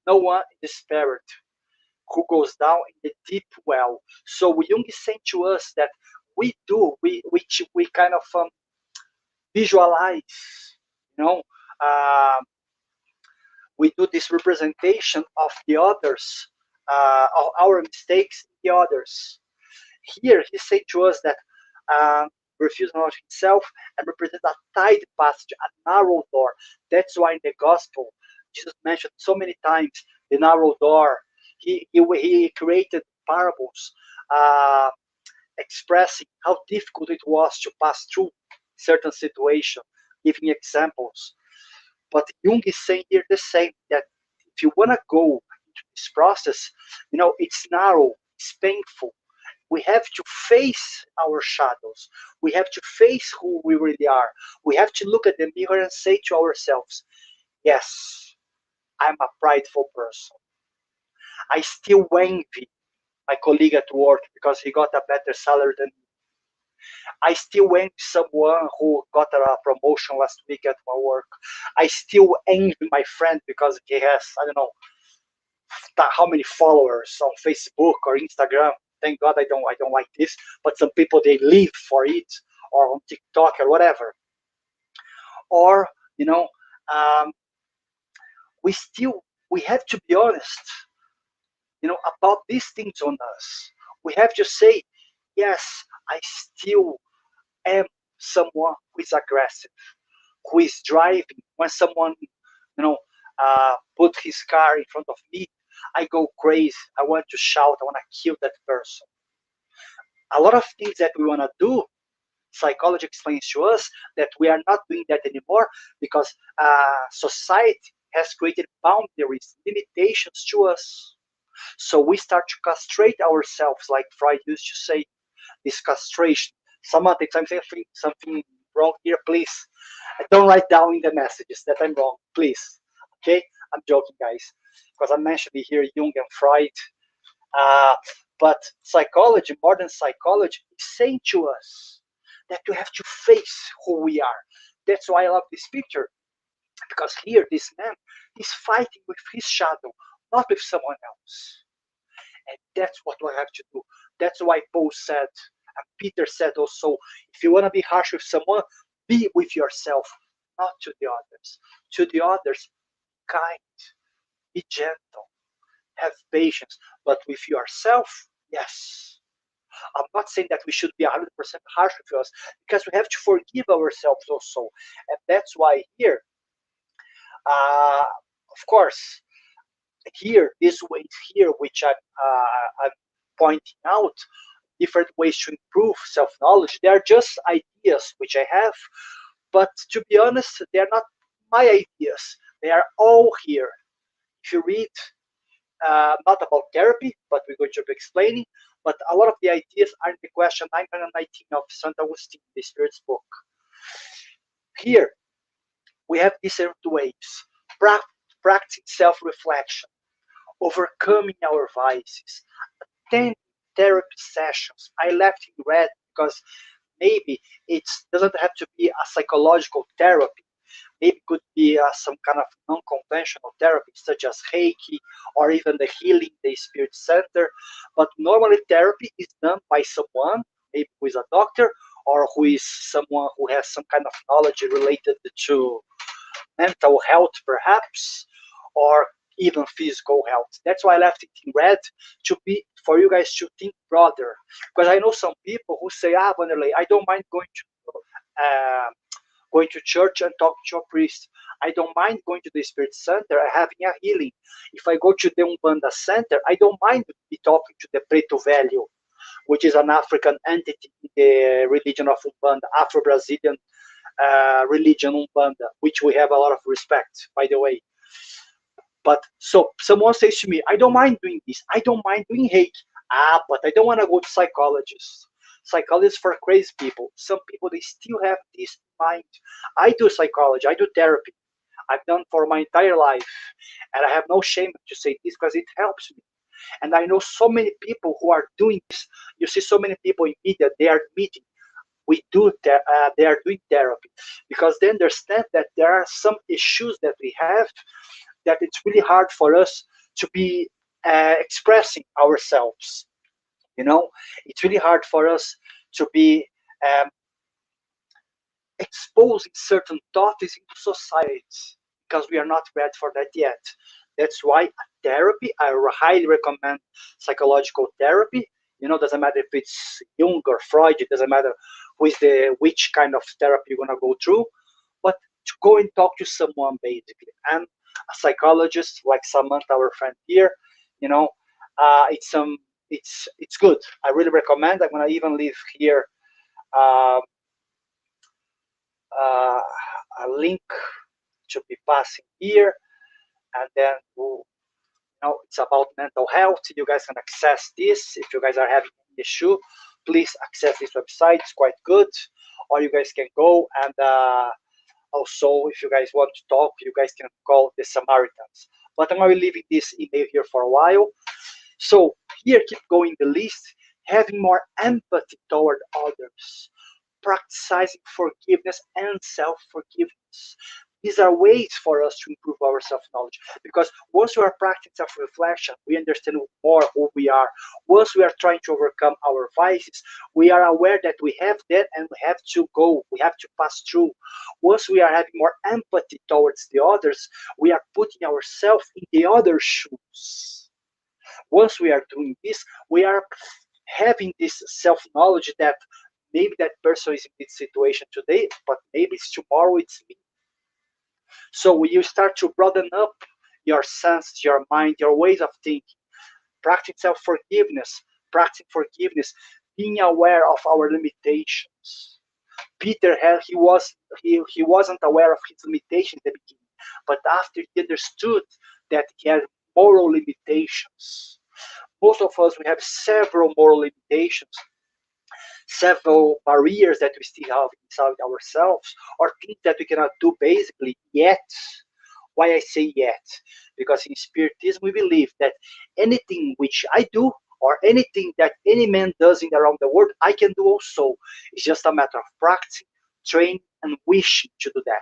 no one is spared, who goes down in the deep well. So Jung is saying to us that we kind of visualize, you know, uh, we do this representation of the others, of our mistakes in the others. Here, he's saying to us that refuse knowledge himself and represent a tight passage, a narrow door. That's why in the gospel, Jesus mentioned so many times the narrow door. He created parables uh, expressing how difficult it was to pass through certain situation, giving examples. But Jung is saying here the same, that if you want to go into this process, it's narrow, it's painful. We have to face our shadows. We have to face who we really are. We have to look at the mirror and say to ourselves, yes, I'm a prideful person. I still envy my colleague at work because he got a better salary than me. I still envy someone who got a promotion last week at my work. I still envy my friend because he has, I don't know, how many followers on Facebook or Instagram. Thank God I don't like this, but some people they live for it, or on TikTok or whatever. Or you know, um, we have to be honest, about these things on us. We have to say, yes, I still am someone who is aggressive, who is driving when someone, put his car in front of me. I go crazy. I want to shout. I want to kill that person. A lot of things that we want to do, psychology explains to us that we are not doing that anymore because society has created boundaries, limitations to us. So we start to castrate ourselves, like Freud used to say, this castration. Someone thinks I'm saying something wrong here, please. Don't write down in the messages that I'm wrong, please. Okay? I'm joking, guys, because I'm mentioning here Jung and Freud. Uh, but psychology, modern psychology, is saying to us that we have to face who we are. That's why I love this picture, because here, this man is fighting with his shadow, not with someone else. And that's what we have to do. That's why Paul said, and Peter said also, if you want to be harsh with someone, be with yourself, not to the others. To the others, kind, be gentle, have patience. But with yourself, yes. I'm not saying that we should be 100% harsh with us, because we have to forgive ourselves also. And that's why here, of course, here, this way here, which I'm pointing out, different ways to improve self-knowledge. They are just ideas which I have, but to be honest, they are not my ideas. They are all here. If you read, not about therapy, but we're going to be explaining, but a lot of the ideas are in the question 919 of St. Augustine, the Spirit's book. Here, we have different ways. Practicing self-reflection, overcoming our vices, attending therapy sessions. I left in red because maybe it doesn't have to be a psychological therapy. Maybe it could be some kind of non-conventional therapy, such as Reiki or even the healing, the Spirit Center. But normally therapy is done by someone, maybe who is a doctor, or who is someone who has some kind of knowledge related to mental health, perhaps, or even physical health. That's why I left it in red, to be for you guys to think broader. Because I know some people who say, Wanderley, I don't mind going to church and talk to a priest. I don't mind going to the Spirit Center and having a healing. If I go to the Umbanda Center, I don't mind be talking to the Preto Velho, which is an African entity in the religion of Umbanda, Afro-Brazilian religion Umbanda, which we have a lot of respect, by the way. But so someone says to me, I don't mind doing this. I don't mind doing Reiki. But I don't want to go to psychologists. Psychologists for crazy people. Some people, they still have this mind. I do psychology. I do therapy. I've done for my entire life, and I have no shame to say this because it helps me. And I know so many people who are doing this. You see so many people in media, they are meeting. They are doing therapy because they understand that there are some issues that we have that it's really hard for us to be expressing ourselves. You know, it's really hard for us to be um, exposing certain topics into society because we are not ready for that yet. That's why therapy, I highly recommend psychological therapy. You know, doesn't matter if it's Jung or Freud, it doesn't matter which kind of therapy you're gonna go through, but to go and talk to someone basically. And a psychologist like Samantha, our friend here, you know, it's good. I really recommend. I'm gonna even leave here uh, uh, a link to be passing here, and then it's about mental health. You guys can access this if you guys are having an issue. Please access this website; it's quite good. Or you guys can go and also, if you guys want to talk, you guys can call the Samaritans. But I'm going to be leaving this email here for a while. So here, keep going the list. Having more empathy toward others, practicing forgiveness and self-forgiveness. These are ways for us to improve our self-knowledge because once we are practicing self-reflection, we understand more who we are. Once we are trying to overcome our vices, we are aware that we have that and we have to go, we have to pass through. Once we are having more empathy towards the others, we are putting ourselves in the other shoes. Once we are doing this, we are having this self-knowledge that maybe that person is in this situation today, but maybe it's tomorrow it's me. So you start to broaden up your sense, your mind, your ways of thinking. Practice self-forgiveness, practice forgiveness, being aware of our limitations. Peter had he wasn't aware of his limitations at the beginning, but after he understood that he had moral limitations. Most of us we have several moral limitations, several barriers that we still have inside ourselves, or things that we cannot do basically yet. Why I say yet? Because in Spiritism we believe that anything which I do or anything that any man does in around the world, I can do also. It's just a matter of practicing, training, and wishing to do that.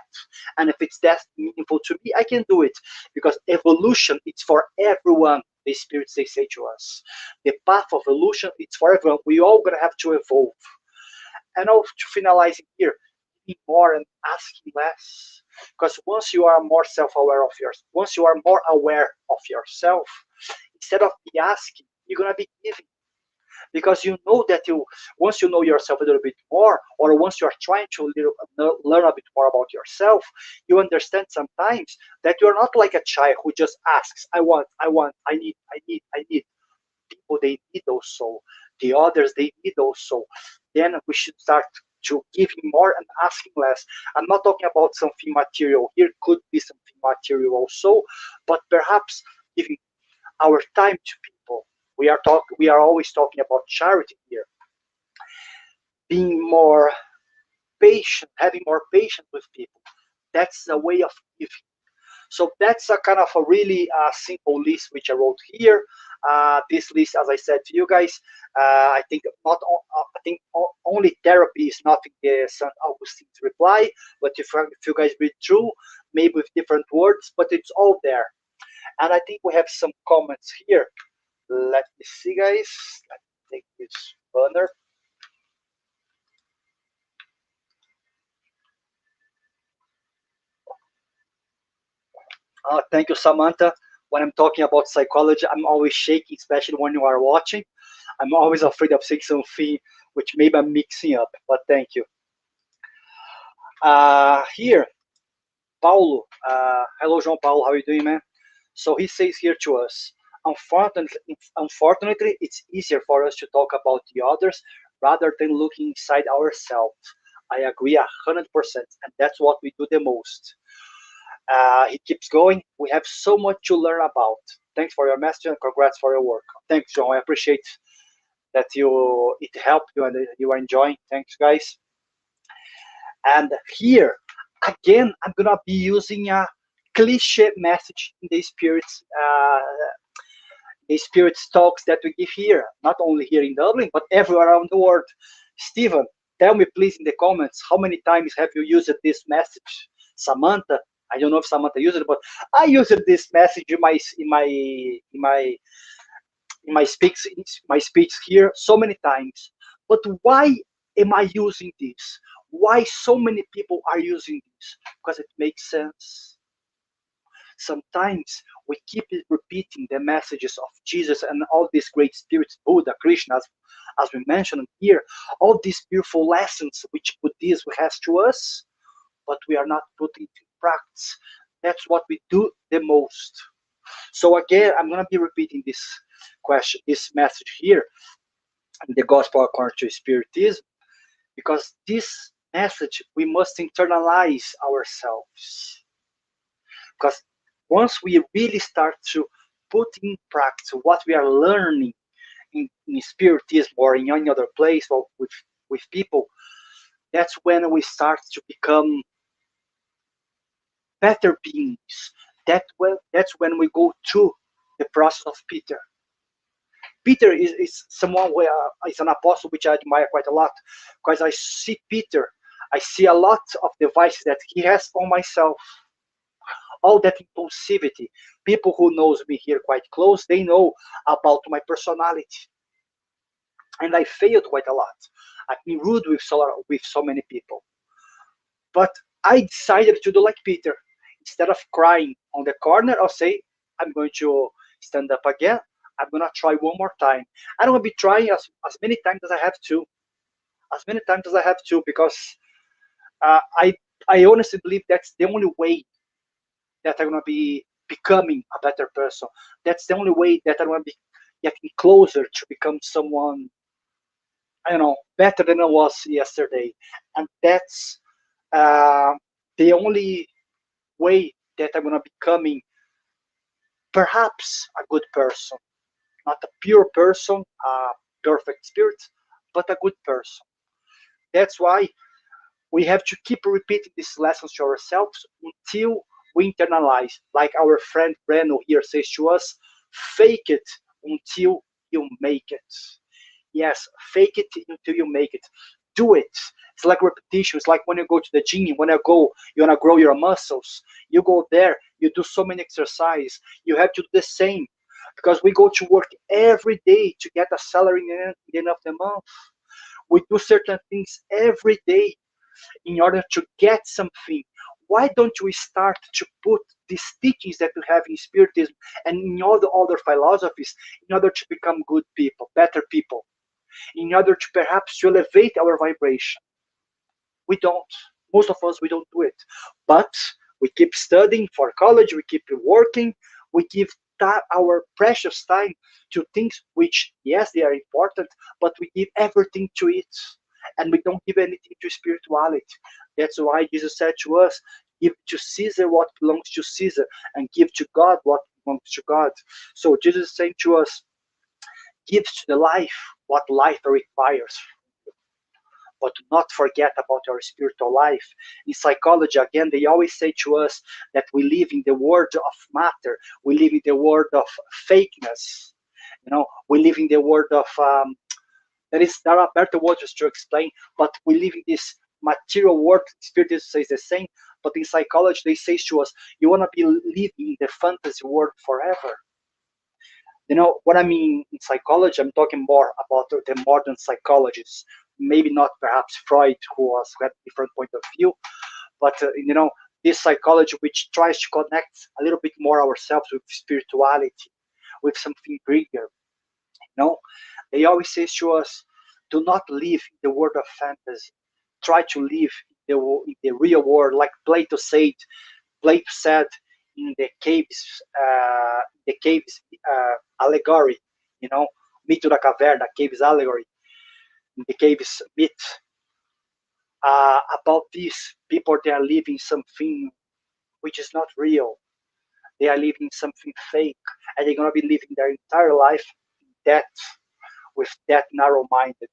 And if it's that meaningful to me, I can do it because evolution it's for everyone. The spirits they say to us, the path of evolution it's for everyone. We all gonna have to evolve. And also to finalize here, being more and asking less. Because once you are more self-aware of yours, once you are more aware of yourself, instead of be asking, you're gonna be giving. Because you know that once you know yourself a little bit more, or once you are trying to learn a bit more about yourself, you understand sometimes that you're not like a child who just asks, I want, I need, I need. People they need also. The others they need also. Then we should start to giving more and asking less. I'm not talking about something material. Here could be something material also, but perhaps giving our time to people. We are always talking about charity here. Being more patient, having more patience with people. That's a way of giving. So that's a kind of a really simple list which I wrote here. This list, as I said to you guys, I think I think only therapy is not in the St. Augustine's reply, but if you guys read through, maybe with different words, but it's all there. And I think we have some comments here. Let me see, guys. Let me take this banner. Thank you, Samantha. When I'm talking about psychology, I'm always shaking, especially when you are watching. I'm always afraid of saying something which maybe I'm mixing up, but thank you. Here, Paulo. Hello, João Paulo. How are you doing, man? So he says here to us, unfortunately, it's easier for us to talk about the others rather than looking inside ourselves. I agree 100%, and that's what we do the most. He keeps going. We have so much to learn about. Thanks for your message and congrats for your work. Thanks, John. I appreciate that it helped you and you are enjoying. Thanks, guys. And here again, I'm gonna be using cliche message in the spirits talks that we give here, not only here in Dublin, but everywhere around the world. Stephen, tell me please in the comments how many times have you used this message? Samantha, I don't know if Samantha used it, but I used this message in my speech here so many times. But why am I using this? Why so many people are using this? Because it makes sense. Sometimes we keep repeating the messages of Jesus and all these great spirits, Buddha, Krishna, as we mentioned here, all these beautiful lessons which Buddhism has to us, but we are not putting it in practice. That's what we do the most. So again, I'm gonna be repeating this message here in the Gospel according to Spiritism, because this message we must internalize ourselves. Because once we really start to put in practice what we are learning in Spiritism or in any other place or with people, that's when we start to become better beings. That's when we go through the process of Peter. Peter is someone who is an apostle which I admire quite a lot, because I see Peter, I see a lot of the vices that he has on myself, all that impulsivity. People who knows me here quite close, they know about my personality, and I failed quite a lot. I've been rude with so many people, but I decided to do like Peter. Instead of crying on the corner, I'll say, I'm going to stand up again. I'm gonna try one more time. I don't want to be trying as many times as I have to, because I honestly believe that's the only way that I'm gonna be becoming a better person. That's the only way that I'm gonna be getting closer to become someone, I don't know, better than I was yesterday. And that's uh, the only way that I'm gonna becoming perhaps a good person, not a pure person, a perfect spirit, but a good person. That's why we have to keep repeating these lessons to ourselves until we internalize. Like our friend Breno here says to us, fake it until you make it. Yes, fake it until you make it. Do it. It's like repetition. It's like when you go to the gym, you wanna grow your muscles. You go there, you do so many exercises. You have to do the same, because we go to work every day to get a salary in the end of the month. We do certain things every day in order to get something. Why don't we start to put these teachings that we have in Spiritism and in all the other philosophies in order to become good people, better people, in order to perhaps to elevate our vibration? We don't. Most of us, we don't do it. But we keep studying for college, we keep working, we give our precious time to things which, yes, they are important, but we give everything to it. And we don't give anything to spirituality. That's why Jesus said to us, give to Caesar what belongs to Caesar, and give to God what belongs to God. So Jesus is saying to us, give to the life what life requires, but do not forget about our spiritual life. In psychology, again, they always say to us that we live in the world of matter, we live in the world of fakeness. We live in the world of there are better words to explain, but we live in this material world. Spiritism says the same, but in psychology, they say to us, you want to be living in the fantasy world forever. What I mean in psychology, I'm talking more about the modern psychologists, maybe not perhaps Freud, who had a different point of view, but this psychology which tries to connect a little bit more ourselves with spirituality, with something bigger. They always say to us, do not live in the world of fantasy. Try to live in the real world, like Plato said in the caves allegory, mito da caverna, caves allegory, in the caves myth, about these people. They are living something which is not real. They are living something fake, and they're gonna be living their entire life that with that narrow-minded.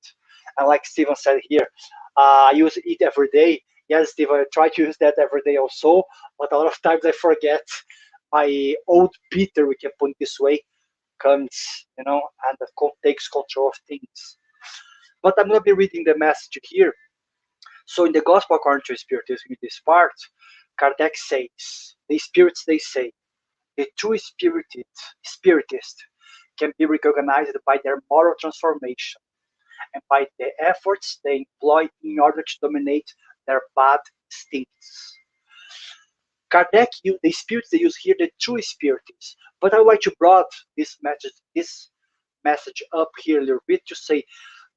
And like Steven said here, I use it every day. Yes, Steve, I try to use that every day also, but a lot of times I forget. My old Peter, we can put it this way, comes, and takes control of things. But I'm going to be reading the message here. So in the Gospel according to Spiritism, in this part, Kardec says, the spirits, they say, the true spiritist can be recognized by their moral transformation and by the efforts they employ in order to dominate their bad instincts. Kardec, the spirits they use here, the true spiritists. But I would like to broaden this message up here a little bit to say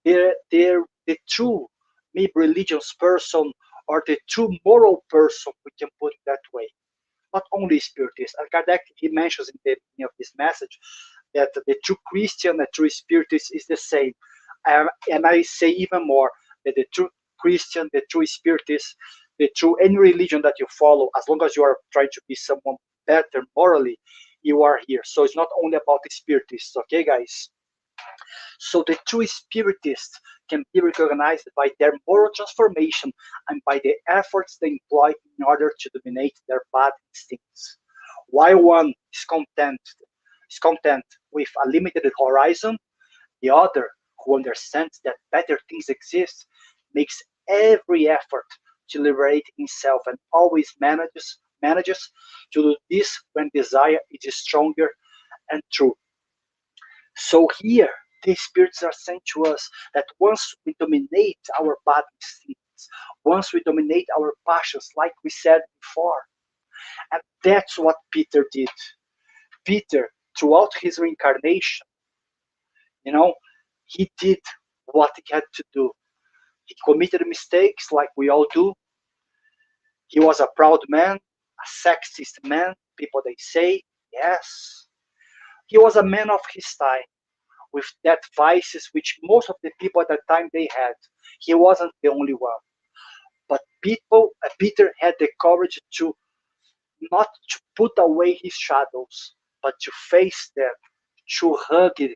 they're the true maybe religious person or the true moral person, we can put it that way. Not only spiritists. And Kardec, he mentions in the beginning of this message that the true Christian, the true spiritist is the same. And I say even more that the true Christian, the true spiritist, the true any religion that you follow, as long as you are trying to be someone better morally, you are here. So it's not only about the spiritists, okay, guys? So the true spiritists can be recognized by their moral transformation and by the efforts they employ in order to dominate their bad instincts. While one is content with a limited horizon, the other, who understands that better things exist, makes every effort to liberate himself and always manages to do this when desire is stronger and true. So here, the spirits are saying to us that once we dominate our bad instincts, once we dominate our passions, like we said before, and that's what Peter did. Peter, throughout his reincarnation, you know, he did what he had to do. He committed mistakes like we all do. He was a proud man, a sexist man, people they say, yes. He was a man of his time, with that vices which most of the people at that time they had. He wasn't the only one. But Peter had the courage to not to put away his shadows, but to face them, to hug his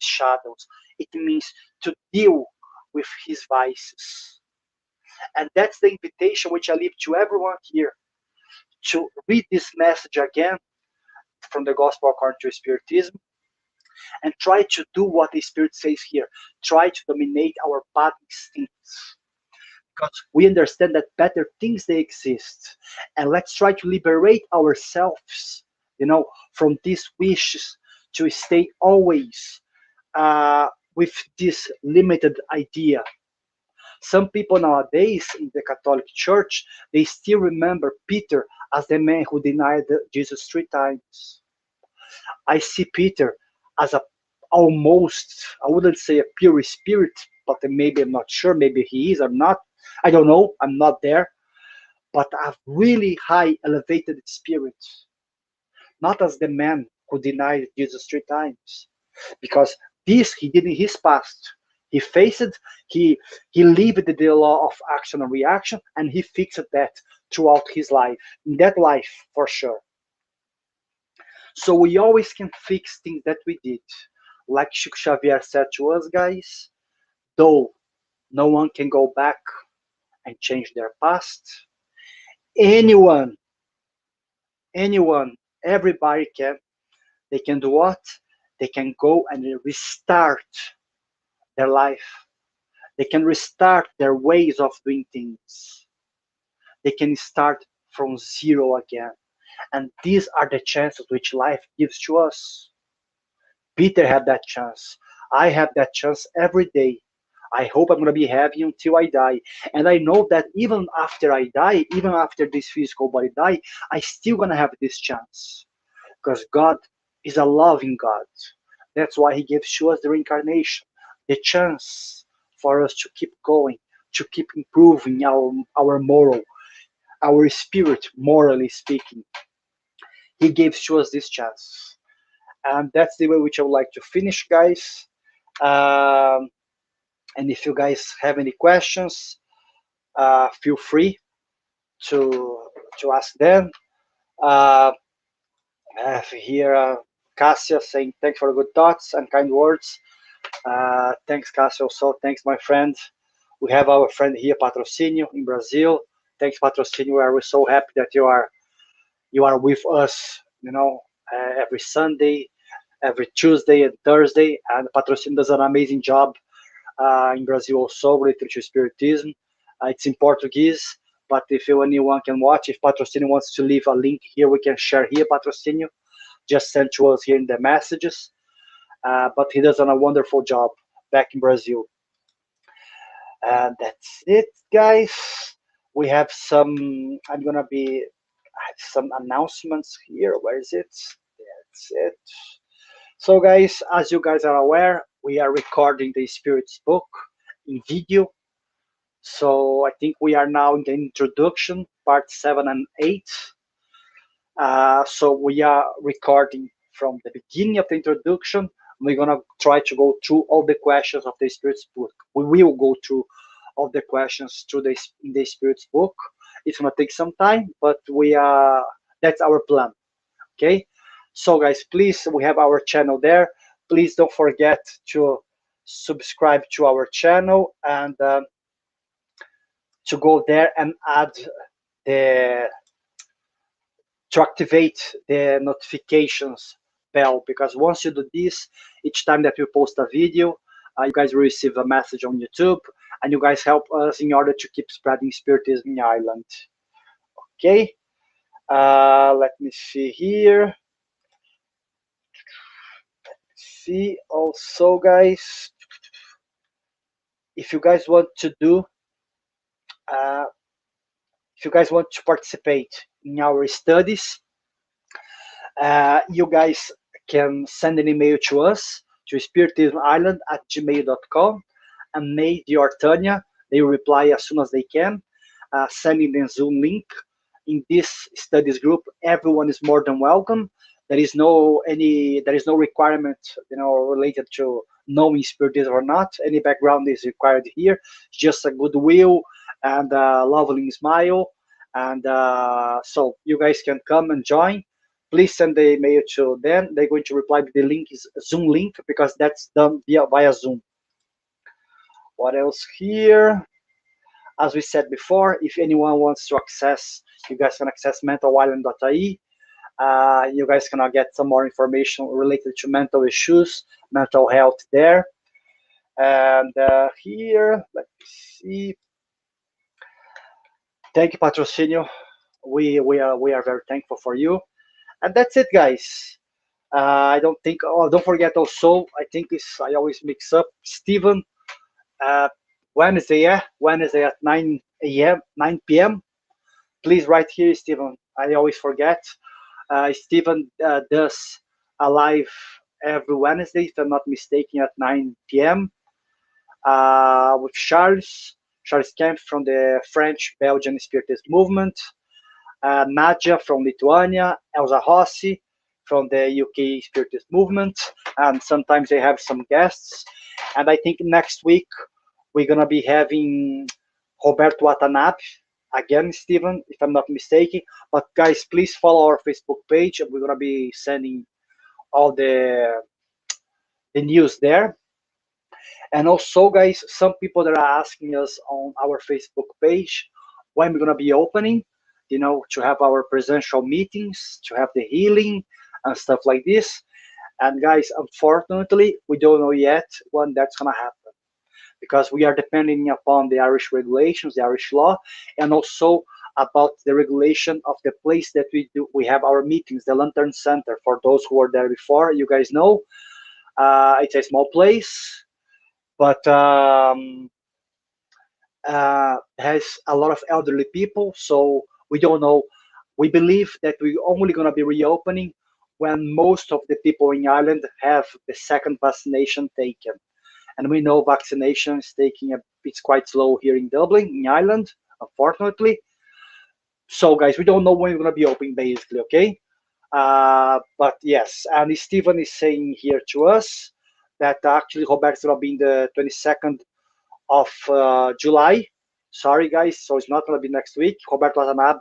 shadows. It means to deal with his vices. And that's the invitation which I leave to everyone here to read this message again from the Gospel according to Spiritism and try to do what the Spirit says here. Try to dominate our bad instincts. Because we understand that better things they exist. And let's try to liberate ourselves, from these wishes to stay always with this limited idea. Some people nowadays in the Catholic Church, they still remember Peter as the man who denied Jesus 3 times. I see Peter as a almost, I wouldn't say a pure spirit, but maybe I'm not sure, maybe he is or not. I don't know, I'm not there, but a really high elevated spirit, not as the man who denied Jesus 3 times, because this he did in his past. He faced it, he lived the law of action and reaction, and he fixed that throughout his life, in that life for sure. So we always can fix things that we did. Like Chico Xavier said to us, guys, though no one can go back and change their past, anyone, anyone, everybody can. They can do what? They can go and restart their life. They can restart their ways of doing things. They can start from zero again. And these are the chances which life gives to us. Peter had that chance. I have that chance every day. I hope I'm going to be happy until I die. And I know that even after I die, even after this physical body die, I still going to have this chance. Because God is a loving God. That's why he gives to us the reincarnation, the chance for us to keep going, to keep improving our moral, our spirit, morally speaking. He gives to us this chance. And that's the way which I would like to finish, guys. Um, and if you guys have any questions, feel free to ask them. Uh, I have here Cassia saying thanks for the good thoughts and kind words. Thanks, Cassia. Also, thanks, my friend. We have our friend here, Patrocinio, in Brazil. Thanks, Patrocínio. We are so happy that you are with us. Every Sunday, every Tuesday and Thursday. And Patrocínio does an amazing job in Brazil also related to Spiritism. It's in Portuguese, but if anyone can watch, if Patrocínio wants to leave a link here, we can share here, Patrocínio. Just send to us here in the messages. But he does a wonderful job back in Brazil. And that's it, guys. We have I'm going to be, I have some announcements here. Where is it? That's it. So, guys, as you guys are aware, we are recording the Spirits book in video. So I think we are now in the introduction, part 7 and 8. So we are recording from the beginning of the introduction. We're gonna try to go through all the questions of the Spirits book. We will go through all the questions in the Spirits book. It's gonna take some time, but that's our plan. Okay. So guys, please, we have our channel there. Please don't forget to subscribe to our channel and to go there and add the to activate the notifications bell, because once you do this, each time that we post a video, you guys will receive a message on YouTube, and you guys help us in order to keep spreading Spiritism in Ireland. Okay, let me see here. See also, guys, if you guys want to participate in our studies, you guys can send an email to us to spiritismisland@gmail.com, and Nate or Tanya, they will reply as soon as they can, sending the Zoom link. In this studies group, everyone is more than welcome. There is no requirement, related to knowing Spiritism or not. Any background is required here. Just a goodwill and a lovely smile, and so you guys can come and join. Please send the email to them. They're going to reply with the link is Zoom link, because that's done via Zoom. What else here? As we said before, if anyone wants to access, you guys can access mentalisland.ie. You guys can get some more information related to mental issues, mental health there. And here, let me see. Thank you, Patrocínio. We are very thankful for you. And that's it, guys. I don't think. Oh, don't forget also. I think I always mix up. Stephen, Wednesday at 9 p.m. Please write here, Stephen. I always forget. Stephen does a live every Wednesday, if I'm not mistaken, at 9 p.m. With Charles Kemp from the French-Belgian Spiritist movement, Nadia from Lithuania, Elsa Rossi from the UK Spiritist movement, and sometimes they have some guests. And I think next week we're gonna be having Roberto Watanabe again, Stephen, if I'm not mistaken. But guys, please follow our Facebook page. We're gonna be sending all the news there. And also, guys, some people that are asking us on our Facebook page when we're gonna be opening, to have our presential meetings, to have the healing and stuff like this. And guys, unfortunately, we don't know yet when that's gonna happen, because we are depending upon the Irish regulations, the Irish law, and also about the regulation of the place that we have our meetings, the Lantern Center. For those who were there before, you guys know, it's a small place, but has a lot of elderly people, so we don't know. We believe that we're only going to be reopening when most of the people in Ireland have the second vaccination taken. And we know vaccination is it's quite slow here in Dublin, in Ireland, unfortunately. So, guys, we don't know when we're going to be open, basically, okay? But yes, and Stephen is saying here to us that actually Roberto's going to be in the 22nd of July. Sorry, guys, so it's not going to be next week. Roberto Watanabe,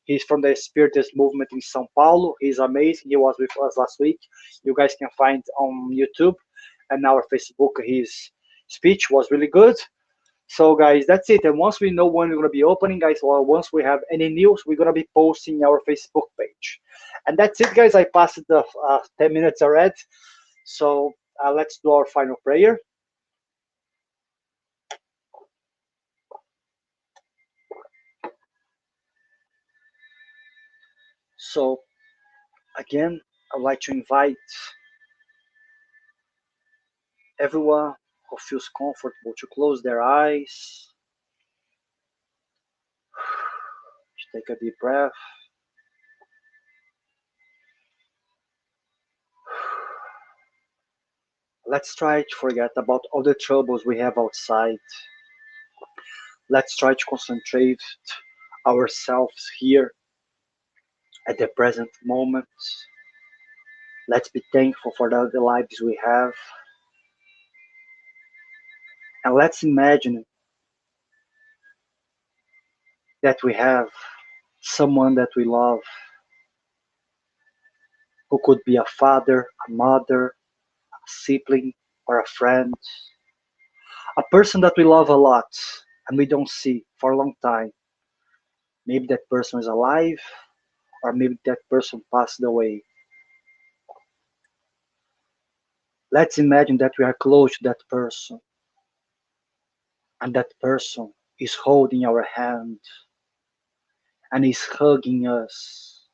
he's from the Spiritist movement in São Paulo. He's amazing. He was with us last week. You guys can find on YouTube and our Facebook. His speech was really good. So guys, that's it. And once we know when we're gonna be opening, guys, or once we have any news, we're gonna be posting our Facebook page. And that's it, guys. I passed the 10 minutes already. So let's do our final prayer. So again, I'd like to invite everyone who feels comfortable to close their eyes, to take a deep breath. Let's try to forget about all the troubles we have outside. Let's try to concentrate ourselves here at the present moment. Let's be thankful for the lives we have. And let's imagine that we have someone that we love who could be a father, a mother, a sibling, or a friend, a person that we love a lot and we don't see for a long time. Maybe that person is alive, or maybe that person passed away. Let's imagine that we are close to that person and that person is holding our hand and is hugging us,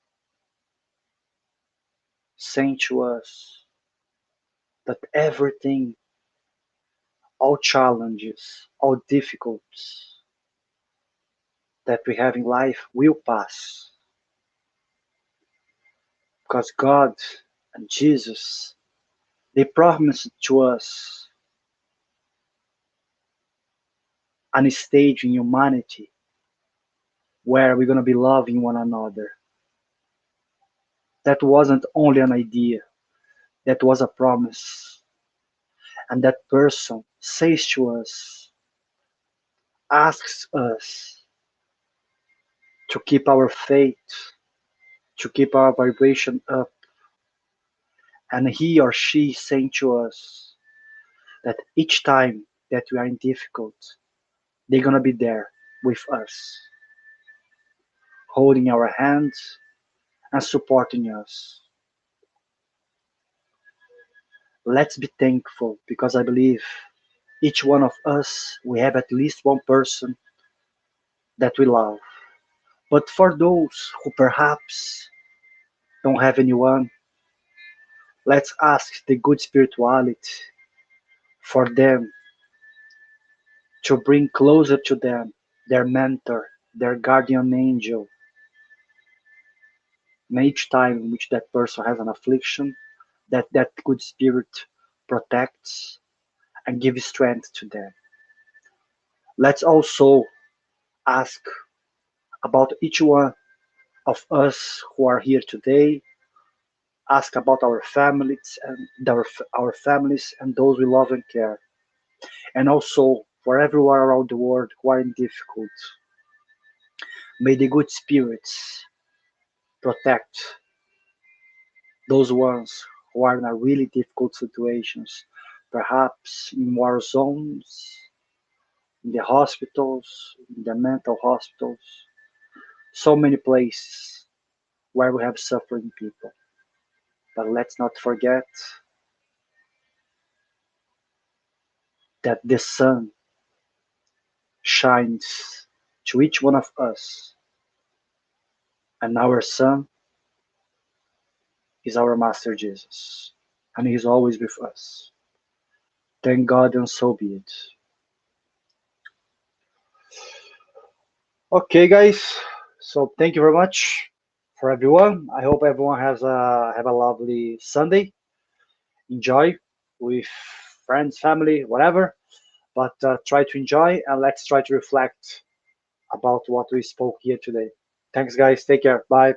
saying to us that everything, all challenges, all difficulties that we have in life will pass because God and Jesus, they promised to us a stage in humanity where we're going to be loving one another. That wasn't only an idea, that was a promise. And that person says to us, asks us to keep our faith, to keep our vibration up. And he or she saying to us that each time that we are in difficult, they're gonna be there with us, holding our hands and supporting us. Let's be thankful because I believe each one of us, we have at least one person that we love. But for those who perhaps don't have anyone, let's ask the good spirituality for them to bring closer to them their mentor, their guardian angel. And each time in which that person has an affliction, that good spirit protects and gives strength to them. Let's also ask about each one of us who are here today, ask about our families and our families and those we love and care. And also for everyone around the world who are in difficult. May the good spirits protect those ones who are in a really difficult situations, perhaps in war zones, in the hospitals, in the mental hospitals, so many places where we have suffering people. But let's not forget that the sun shines to each one of us, and our sun is our Master Jesus, and He is always with us. Thank God, and so be it. Okay, guys. So thank you very much for everyone. I hope everyone has a have a lovely Sunday. Enjoy with friends, family, whatever. But try to enjoy and let's try to reflect about what we spoke here today. Thanks, guys. Take care. Bye.